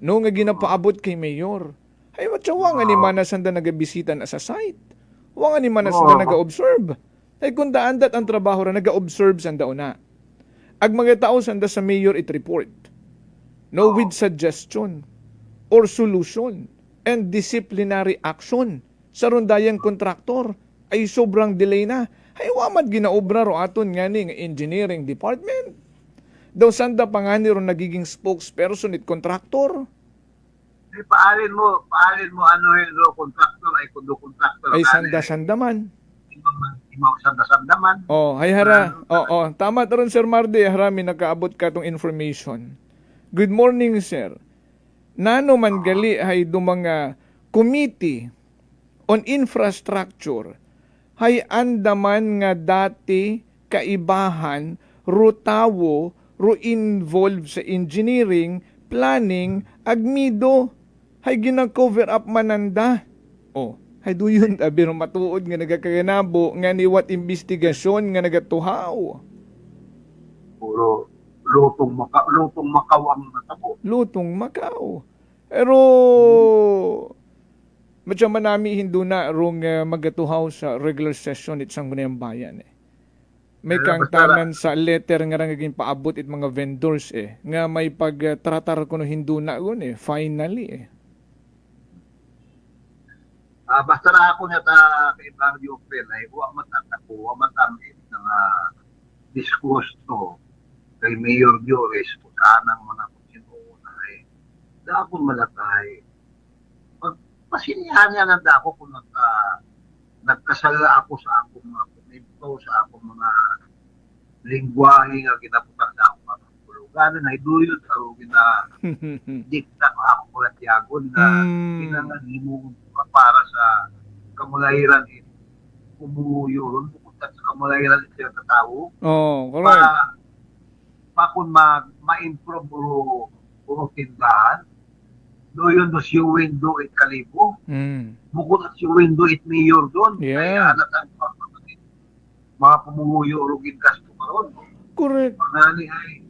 no, nga ginapaabot kay Mayor. Ay matsawa nga ni manas anda nagabisita na sa site. Wa nga ni manas anda naga-observe. Ay kung daandat ang trabaho ra naga-observe sanda una. Ag mga tao sanda sa Mayor it report, no, with suggestion or solution and disciplinary action sa rondayang kontraktor ay sobrang delay na. Ay wamad ginaobra ro aton nga ni nga engineering department. Daw sanda pa nga ni ro nagiging spokesperson it kontraktor. Ay paalin mo ano ro kontraktor ay kundo kontraktor. Ay sanda-sanda man. Imaw sanda-sanda man. Oh, hay hara. Oo, tama taron Sir Marde, harami nakaabot ka tong information. Good morning, sir. Nano man gali hay dumanga committee on infrastructure hay andaman nga dati kaibahan ro tawo ro involved sa engineering, planning, agmido hay ginag-cover up mananda. Oh, hay duyon tabi ro matuod nga nagakaganabo nga niwat investigasyon nga nagatuhaw. Puro lutong Macau ang natabo. Lutong Macau. Pero madya manami hindu na rong magatuhaw sa regular session itsang gunayang bayan eh. May kangtanan sa letter nga naging paabot it mga vendors eh. Nga may pagtratar ko no hindu na gun eh. Finally eh. Basta na ako nga ta kay Bang Jopel ay wa matamit nga disgusto kay Mayor Jores kung saan ang mga kusinuna ay dapat malatay. Pasinyahan nga nanda ako kung nagkasala ako sa akong mga komento, sa akong mga lingwahe nga ginaputan sa akong mga kuluganan ay duyon sa dikta ko ako mga tiyagon na pinanganimong para sa kamalahiran umuyo ron bukod sa kamalahiran siya katao. Oh, correct. Pa kung ma-improve o tindahan, doon si window it kalibo. Bukod at si window it mayor doon. Yeah. Kaya alat ang mga pumuyo rugin gasto karon. Correct. Pagani ay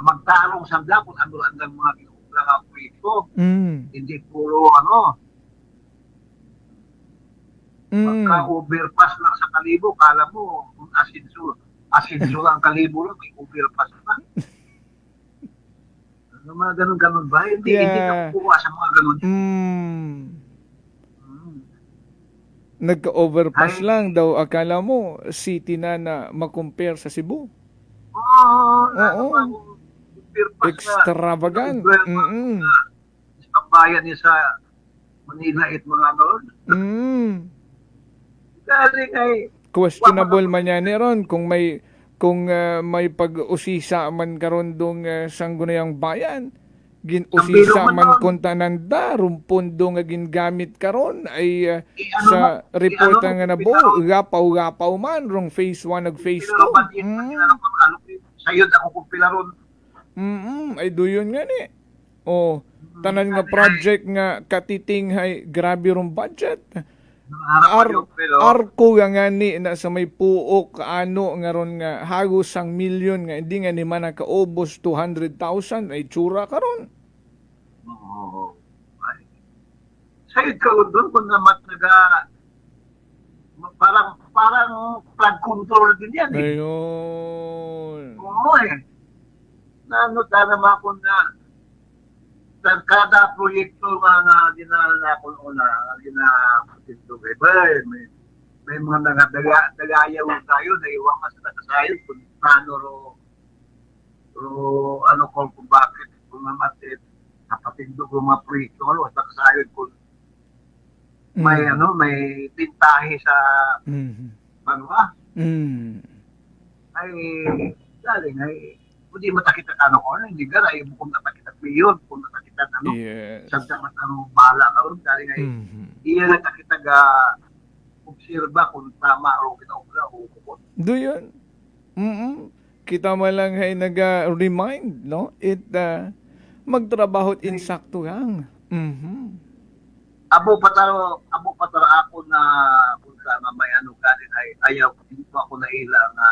magtarong sanda kung ano ang mga kinukula nga proyekto. Hindi puro magka-overpass lang sa kalibo. Kala mo, kung asinso lang kalibo lang, may overpass na. Ano mga ganun-ganun ba? Hindi ka kukuha sa mga ganun. Nagka-overpass lang daw. Akala mo, city na makompare sa Cebu. Oo. Extravagant. Sa bayan niya sa Manila at mga noon. Galing ay questionable man yan ni Ron kung may pag-usisa man karon dong sanggunayang bayan. Gin-usisa man kontananda rumpundo nga gingamit karon ay sa report nga nabo gapaw man rong phase 1 ug phase 2. Sayod ako kung pilaron. Ay duyon nga ni. Oh, tanan nga project nga katiting hay grabe rong budget. Arko nga ni na sa may puok kaano nga ron nga hagos ang milyon nga hindi nga ni man nakaubos 200,000 ay tsura karon. Oo. Sayod ka doon kung naman parang flood control din yan eh. Ayun. Oo eh. Naman ako na kada proyekto nga dinala ko una may mga nagdagayaw tayo na iwan ka sa nakasayo kung paano ano kung bakit kung namatit napatindog yung mga proyekto at nakasayo kung may tintahe sa ay galing ay hindi matakita ano ko hindi garay kung natakita mayor kung natakita ano sabta matano bala karon galing ay iya natakita ga obserba kung tama o kinaubra o kung do yun kita mo lang ay nag-remind no it magtrabaho at insakto lang abo pataro ako na kung sana may ano galing ay ayaw dito ako naila na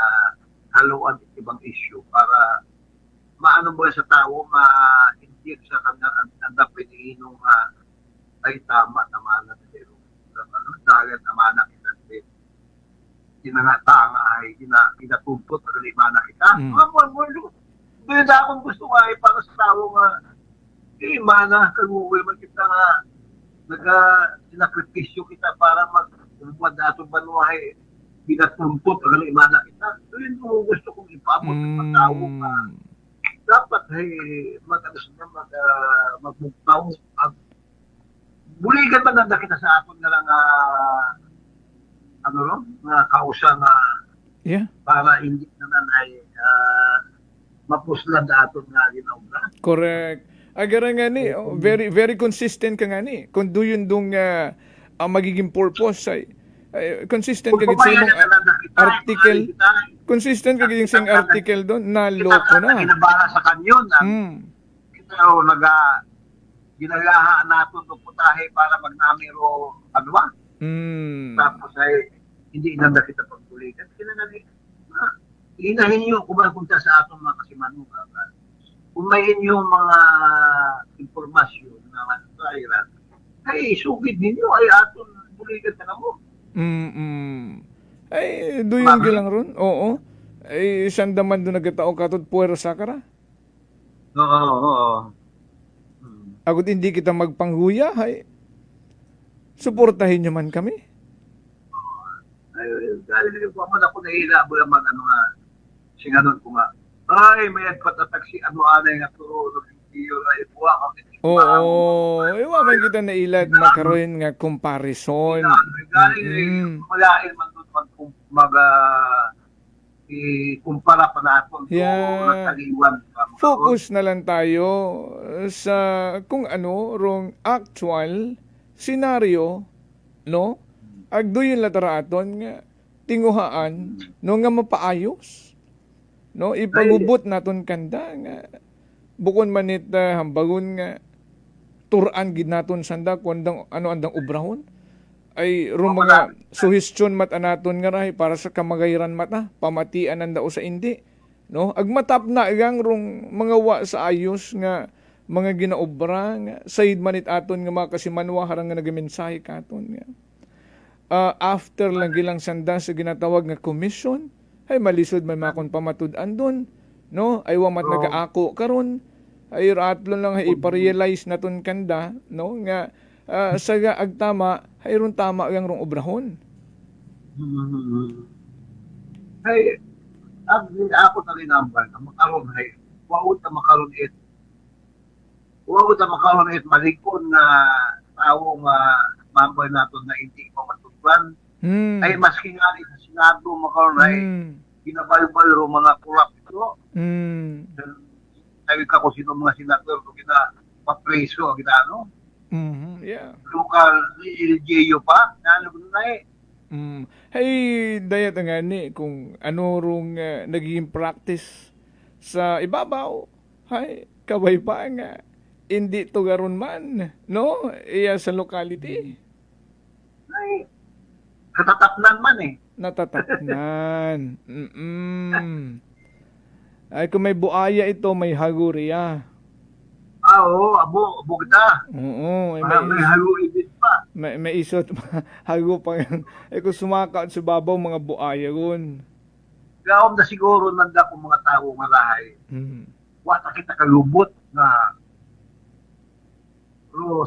haluan ibang issue para maano ba sa tao ma-inject sa kanya ang dapat iniinom ay tama na pero dahil tama na kita ginangatanga ay ginatumpot ang limana kita doon na akong gusto nga ay para sa tao nga mana kaguwi man kita nga sinakripisyo kita para magdatong banuhay ginatumpot ang limana kita doon mo gusto kong ipabot ng tao dapat ay magmugtaw buligan pa nanda kita sa aton nga lang nga kausa nga para hindi naman ay mapuslan na aton nga ginawra. Correct. Agara nga ni, very very consistent ka nga ni. Kung doon dong magiging purpose ay consistent ka gid sa imong article. Consistent ka gid sa article doon na loko na. Ginabala sa kanyon. Kita ginagaha naton og putahe para magnamiro ano ba? Tapos ay hindi inanda kita pagbuligan. Inahin nyo kung sa atong mga kasimano. Kung may inyong mga impormasyon na trial, ay sugid ninyo ay atong buligan na mo. Ay, doon gilang ron? Oo. Ay, isang daman doon nagkatao katod puwersa ka ra? Oo. Agad hindi kita magpanghuya, ay suportahin nyo man kami. Dahil ko man ako nahila mo lang ano nga singanon ko nga ay may patatag si ano anay nga turo ay buwa kami iwa man kita nailad makaroon nga comparison malain man doon kumpara pa natin focus na lang tayo sa kung ano rong actual scenario no agduyon lataraton nga tinguhaan no nga mapaayos no ipagubot naton kanda nga bukon manit hambagon nga turan gid naton sanda kun ano andang obrahon ay rum mga suhestyon mata naton nga rahay para sa kamagayran mata pamatian nanda o sa indi no agmatap na gang rong mga wa sa ayos nga mga ginaobra nga sayid manit aton nga mga kasimanwa harang nga nagamensahe katon nga after lang gilang sanda sa ginatawag nga commission ay malisod may makon pamatud-an doon no ay wamat nagaako karon ay ratlon lang ay iparealize naton kanda no nga saga agtama ay ron tama ang rong obrahon ay ako na rin number na makaroon ay wawut na makaroon it malikon na tao nga mamboy naton na hindi ko matutwan ay maski nga rin sa Senado makaroon ay ginabalbal ro mga corrupt ito sabi ka kung sino mga senador kung ginapapreso ginano local LGU pa ano na hey dayat nga ni kung ano rong naging practice sa ibabaw hay kabay pa nga hindi to garon man no iya sa locality ay natatapnan man natatapnan ay kung may buaya ito may haguriya oo abo kita oo may haguri din pa may isot hago pa ay kung sumaka sa babaw mga buaya ron gawam na siguro nanda kung mga tao marahay wata kita kalubot na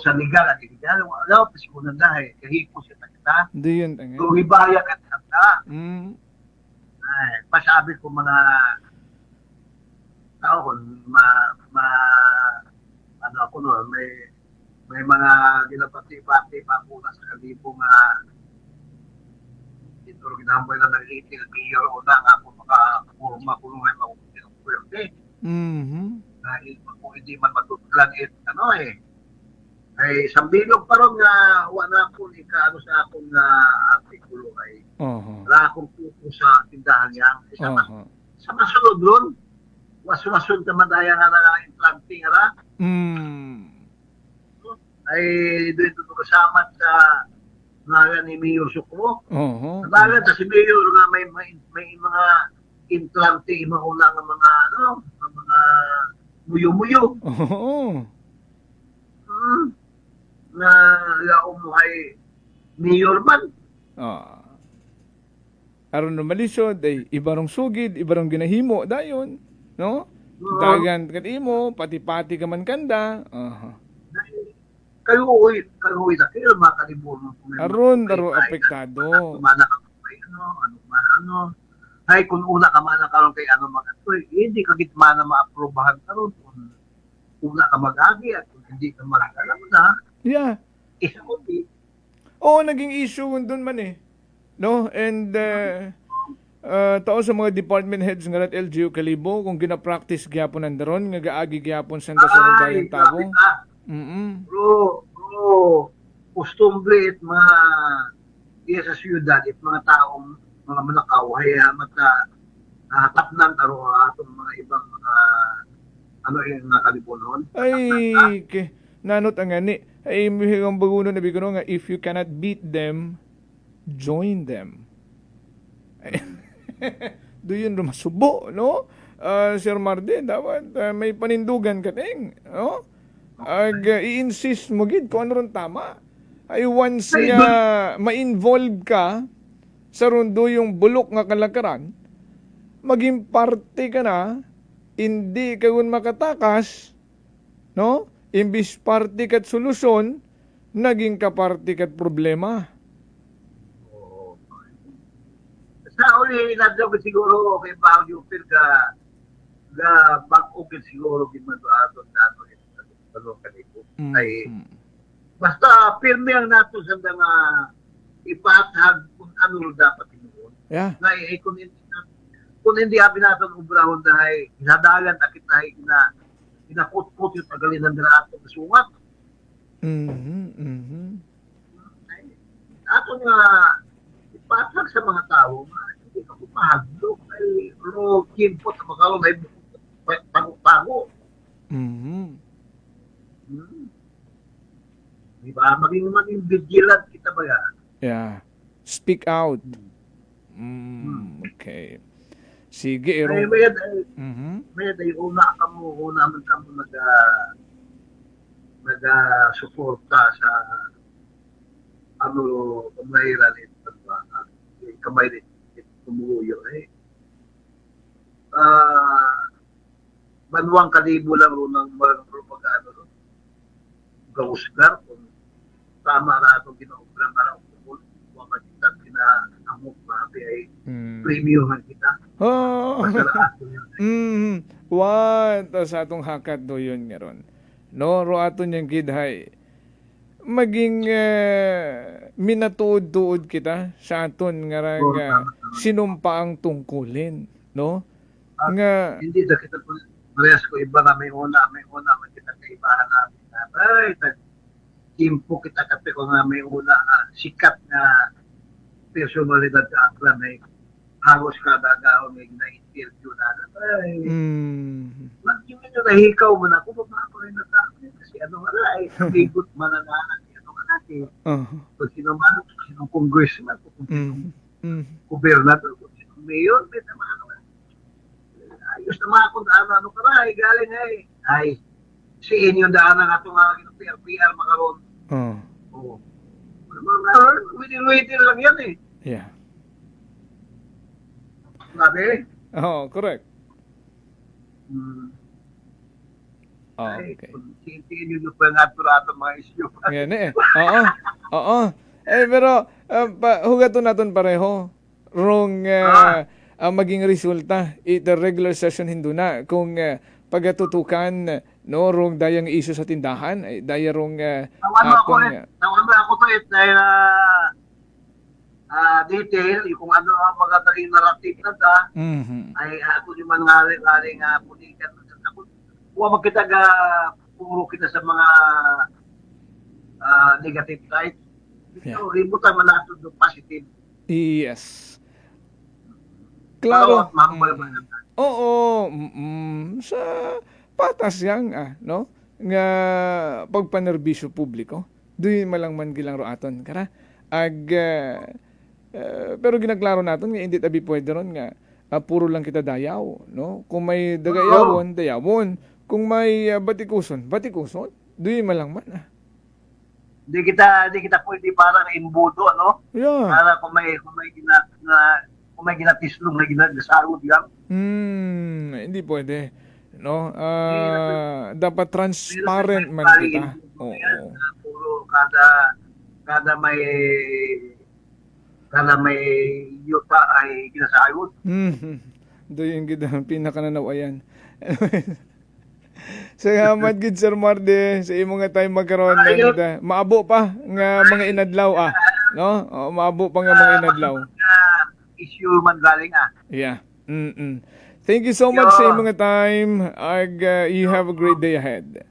sa legal at illegal wala pa siguro nanda kahipos kita diyan tanga kung ibaya ka nanda ay pasabi ko mga tao kung ano ako no may mga ginapati-pati pa po sa kalibo nga dito rin ginambay na nag-iiting ang mayor o na nga kung makakurma kung may makukutin ng pwede. Dahil kung hindi man matutlan ay isang bilog pa ron nga wala akong ikaano sa akong artikulo ay wala akong tuto sa tindahan niya. Sa masunod ron, was-wasun ka madaya nga na implante nga na. Ay doon ito kasama sa nga ni Mayor Sukro. Nabalan sa si Mayor nga may mga implante, mauna nga mga muyo-muyo. Na umuhay Mayor man. Aron na malisod, ay ibarong sugid, ibarong ginahimo, dayon, no? Dagan kat imo, pati-pati ka man kanda. Kaluoy na kayo, mga kalibuno. Aron, apektado. Ano. Ay, kung una ka man karon kay hindi ka gitma na ma-aprobahan karon. Kung una ka mag-agi at kung hindi ka alam mo na. Yeah. Isa ko di. Oo, naging issue doon man eh. No? And tao sa mga department heads nga at LGU Kalibo, kung gina-practice gyapon nandaron, nga gaagi gyapon sa dasunod tayong tabo. Bro, costumbre at mga iya sa siyudad at mga taong mga manakaw ay tapnan taro atong mga ibang mga yung kalibunon. Ay, nanot ang gani. Ay, ang baguno na bigano nga, if you cannot beat them, join them. Do yun masubo, no? Sir Martin, dapat may panindugan ka ting, no? I-insist mo gid kung ano ron tama. Ay once nga ma-involve ka sa rundo yung bulok nga kalakaran, maging parte ka na, hindi ka makatakas, no? Imbis parte kat solusyon, naging kaparte kat problema. Sa uli, nadyo ko siguro kay Baguio Pil ka bag-ukit siguro gimado ato kanito. Ay, basta pirmi ang nato sa nga ipatag kung ano dapat inuon. Yeah. Kung hindi habi natin ubrahon dahil hinadagan takit dahil inakot-kot yung tagalin ng darato na sungat. Ato nga ipatag sa mga tao hindi ka pumahaglo ay kimpot na magkalo may pago-pago. Diba? Maging vigilant kita ba yan? Yeah. Speak out. Okay. Sige, Ero. Ay, may una man kamo nag-suporta sa pamahiran ito kamay nito tumuyo manuang kalibo lang ro ng mag-ano gawusgar kung tama na itong ginaubran para umukul mamatitag kinaamok mabi ay premiuman kita. Sa atong hakat do yun nga ron. No, ro aton yung kidhay. Maging minatuod-tuod kita sa aton nga sinumpa ang tungkulin. No? Nga, hindi na kita parehas ko iba na may una man kita kaibahan namin. Ay, timpo kita kape ko nga may una sikat na personalidad sa aklan ay hagos kada gaon may na-interview na. Ay, yung medyo nahikaw mo na, kung ba ako rin natakot kasi ano nga na, ay bigot manananan ano nga natin. Kung sino man, kung sinong congressman, kung sinong gobernador, kung sinong mayor, may naman ano. Ayos naman kung ano ka na, ay galing ay si inyo daan na nga itong PR makaroon. Oo. Within lang yan eh. Yeah. Sabi? Correct. Okay. Continue nyo pa nga ito mga isyo. Yan eh. Oo. Pero, hugaton natin pareho. Wrong maging resulta. Ito regular session hindu na. Kung pagatutukan, no, wrong dayang iso sa tindahan, ay daya wrong Tawan mo ako to dahil detail, yung kung ano ang mga naging narrative na ta, ay ako yung man ngaling pulikan. Ako, huwag magkita puro kita sa mga negative side. So, ributan man natin yung positive. Yes. Klaro. Mahambal. Oo. Sa patas yang, no? Nga pagpanerbisyo publiko. Doon malang man gilang roaton. Kara? Pero ginaklaro natin nga hindi tabi pwede ron nga puro lang kita dayaw, no? Kung may dagayawon, dayawon. Kung may batikuson. Doon malang man. Di kita pwede parang imbudo, no? Yeah. Para kung may ginatislong na ginasarod lang. Hindi pwede. No? Dapat transparent man kita. Oo. Puro kada may yuta ay ginasarod. Doon yung pinakananawayan. Salamat gid Sir Marde sa imong nga time magkaroon ng maabo pa nga mga inadlaw no? Maabo pa nga mga inadlaw. Issue man galing Yeah. Thank you so much sa imong nga time. You have a great day ahead.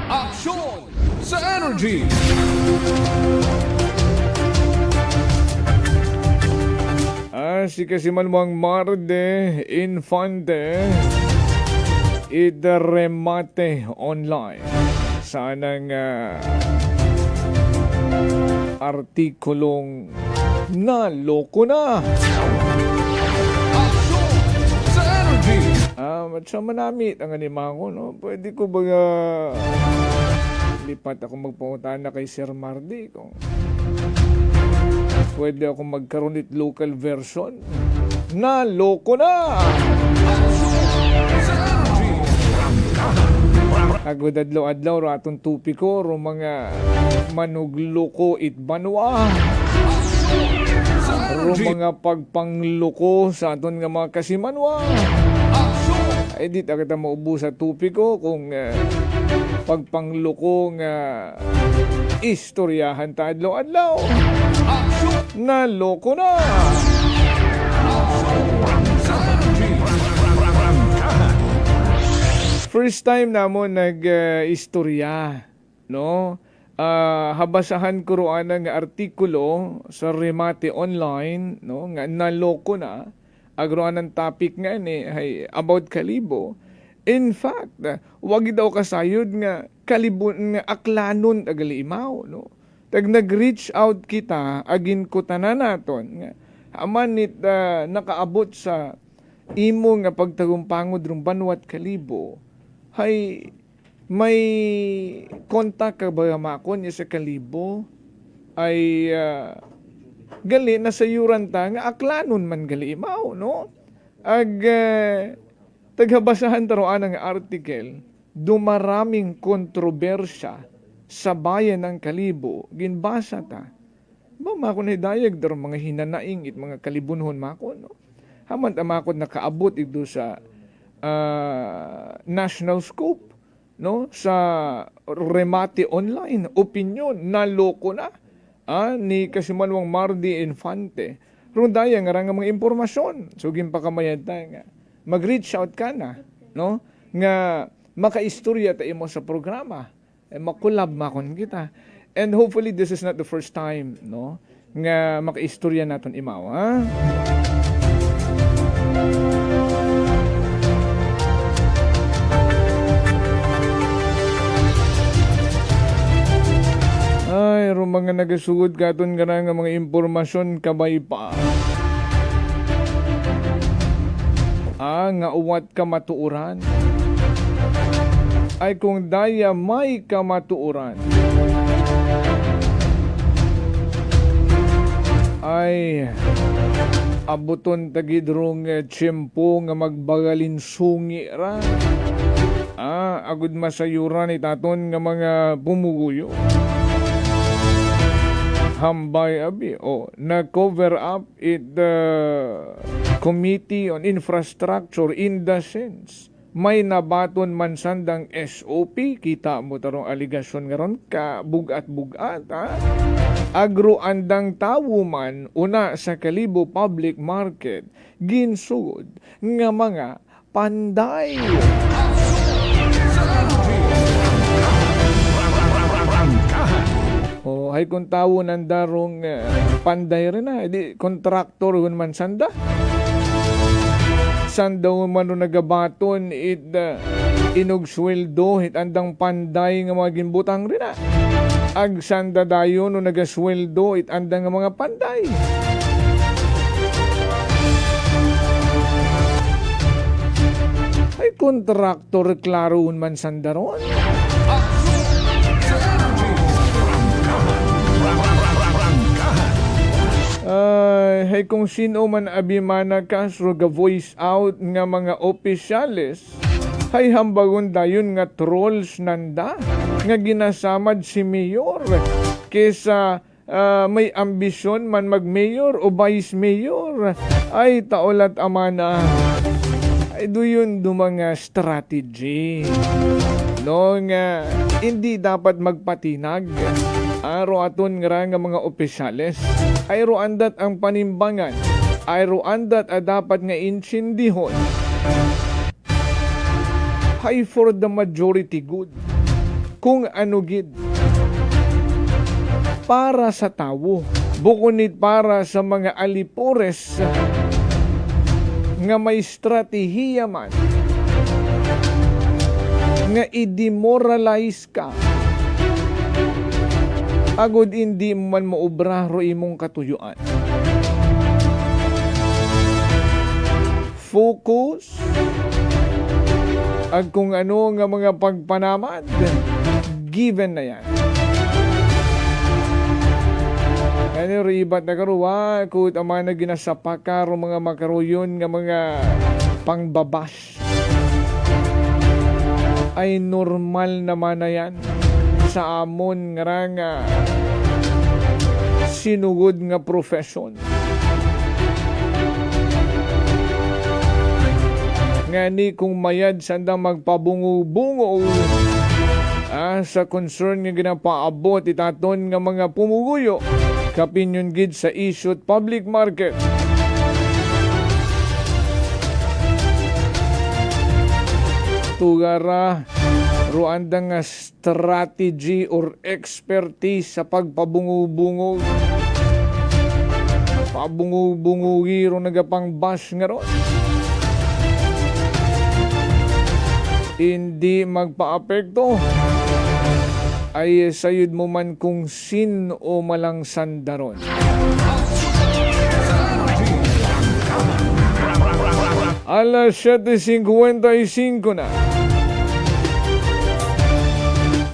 Aksyon sa Energy! Si Kasimanwang Marde Infante Remate Online. Sanang artikulong naloko na. Aksyon sa Energy! Sa manamit ang anima ko, no? Pwede ko ba lipat ako magpunta na kay Sir Mardi kung pwede ako magkaroon it local version. Naloko na! Agod adlaw-adlaw ratong tupi ko ro mga manugloko it banwa. Ro mga pagpangloko sa aton nga mga kasimanwa. Ay di ta kita maubo sa tupi ko kung pagpangloko nga istoryahan ta adlaw-adlaw. Naloko na! First time namon nag-istorya, no? Habasahan ko roan ng artikulo sa Remate Online, no? Nga naloko na. Agroan ng topic nga ni about Kalibo. In fact, wag daw kasayod nga Kalibo nga aklanon agaliimaw, no? Tag nag-reach out kita agin ko tanan naton nga amanit nakaabot sa imo nga pagtagumpangod rong Banwat Kalibo hay may kontak ka ba makon sa Kalibo ay gali na sayuran ta nga aklanon man gali imaw, no? Taghabasahan taroan ang article dumaraming kontrobersya sa bayan ng Kalibo, ginbasa ta. Ba mako na dayag dar mga hinanaing it mga kalibunhon mako, no? Haman ta mako nakaabot ito sa national scope, no? Sa Remate Online, opinion naloko na ni Kasimanwang Mardi Infante. Ron dayang nga mga impormasyon. So ginpakamayad ta nga mag-reach out ka na, no? Nga makaistorya ta imo sa programa. Makulab makon kita. And hopefully this is not the first time, no? Nga makaistorya naton imaw, ha? Ay, ro mga nagasugod katon nga nga mga impormasyon kabay pa. Nga uwat ka matuuran. Ay kung daya may kamatuuran ay abuton tagidrong tiyempo nga magbagalin sungi ra. Agud masayuran itaton nga mga pumuguyo. Hambay abi na-cover up it the Committee on Infrastructure in the sense may nabaton man sandang SOP, kita mo tarong aligasyon nga ron ka bugat-bugat, ha? Agro andang tawo man una sa Kalibo Public Market ginsugod nga mga panday. O hay kung tawo ng darong panday rin na, di kontraktor yun man sanda. Sanda man no nagabaton it inugsweldo hit andang panday nga mga ginbutang rin na. Ag sanda dayon no nagasweldo it andang nga mga panday. Ay kontraktor klaro man sanda ron. Hay kung sino man abimana kasro ga voice out nga mga opisyales, hay hambagon dayon nga trolls nanda nga ginasamad si mayor kesa may ambisyon man mag-mayor o vice mayor. Ay taolat amana, ay doon mga strategy no nga hindi dapat magpatinag aro aton nga mga opisyales. Ay roandat ang panimbangan, ay roandat dapat nga insindihon. Hay for the majority good. Kung ano gid para sa tawo, bukunit para sa mga alipores nga may stratehiya man nga i-demoralize ka. Agod hindi man maobra ro imong katuyuan. Focus ag kung ano nga mga pagpanamad, given na yan. Ano ro ibat na karuwa, kut ama na ginasapaka ro mga makaruyon nga mga pangbabash. Ay normal naman na yan sa amon nga sinugod nga profession. Ngani kung mayad sandang magpabungo-bungo sa concern nga ginapaabot itaton nga mga pumuguyo kapinyon gid sa issue at public market. Tugara Ruanda nga strategy or expertise sa pagpabungubungog. Pabungubungugi ro nagapang bash nga ron. Hindi magpa-apekto. Ay sayod mo man kung sin o malang sandaron. Alas 7:55 na.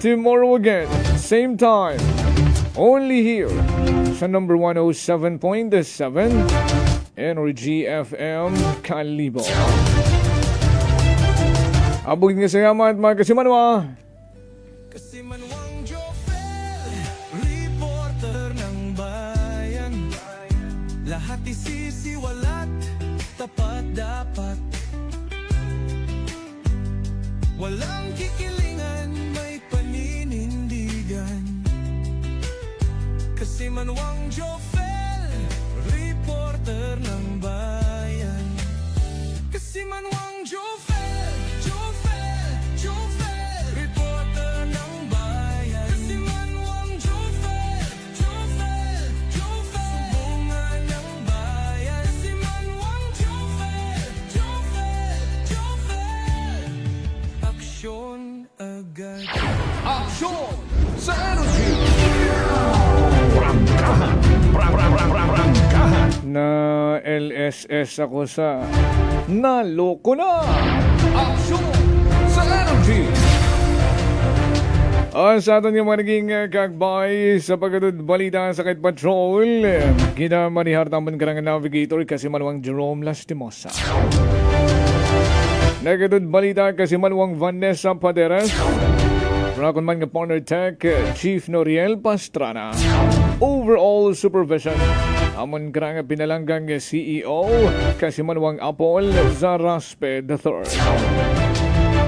Tomorrow again, same time, only here sa number 107.7 Energy FM Kalibo. Abog nga salamat mga kasimanwa. Kasimanwang Jofel, reporter ng bayan. Lahat isisiwalat, tapat dapat. Walang kikilingan, may paninindigan. Kasimanwang Jofel, reporter ng bayan. Kasimanwang Jofel, Jofel, Jofel, reporter ng bayan. Kasimanwang Jofel, Jofel, Jofel, sumbungan ng bayan. Kasimanwang Jofel, Jofel, Jofel, aksyon agad. Aksyon sa Energy! Na LSS ako sa naloko na. Aksyon sa Energy! Sa aton yung mga naging kagbay sa pagkatod balita sa Kite Patrol, kinamanihar tamang karang navigator kasi manuang Jerome Lastimosa. Nagkatod balita kasi manuang Vanessa Paderas. Rakon man nga partner tech, Chief Noriel Pastrana. Overall supervision, amon karang pinalanggang CEO kasi manuang Apol Zaraspe III.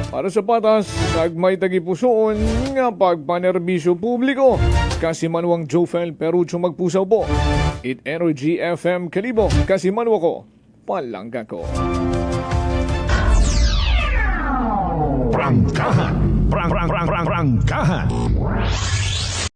Para sa patas, nagmay tagipusoon nga pagpanerbisyo publiko. Kasi manuang Jofel Perucho magpusaw po. It Energy FM Kalibo. Kasi manuwa ko, palangga ko. Prangkahan. Prangkahan.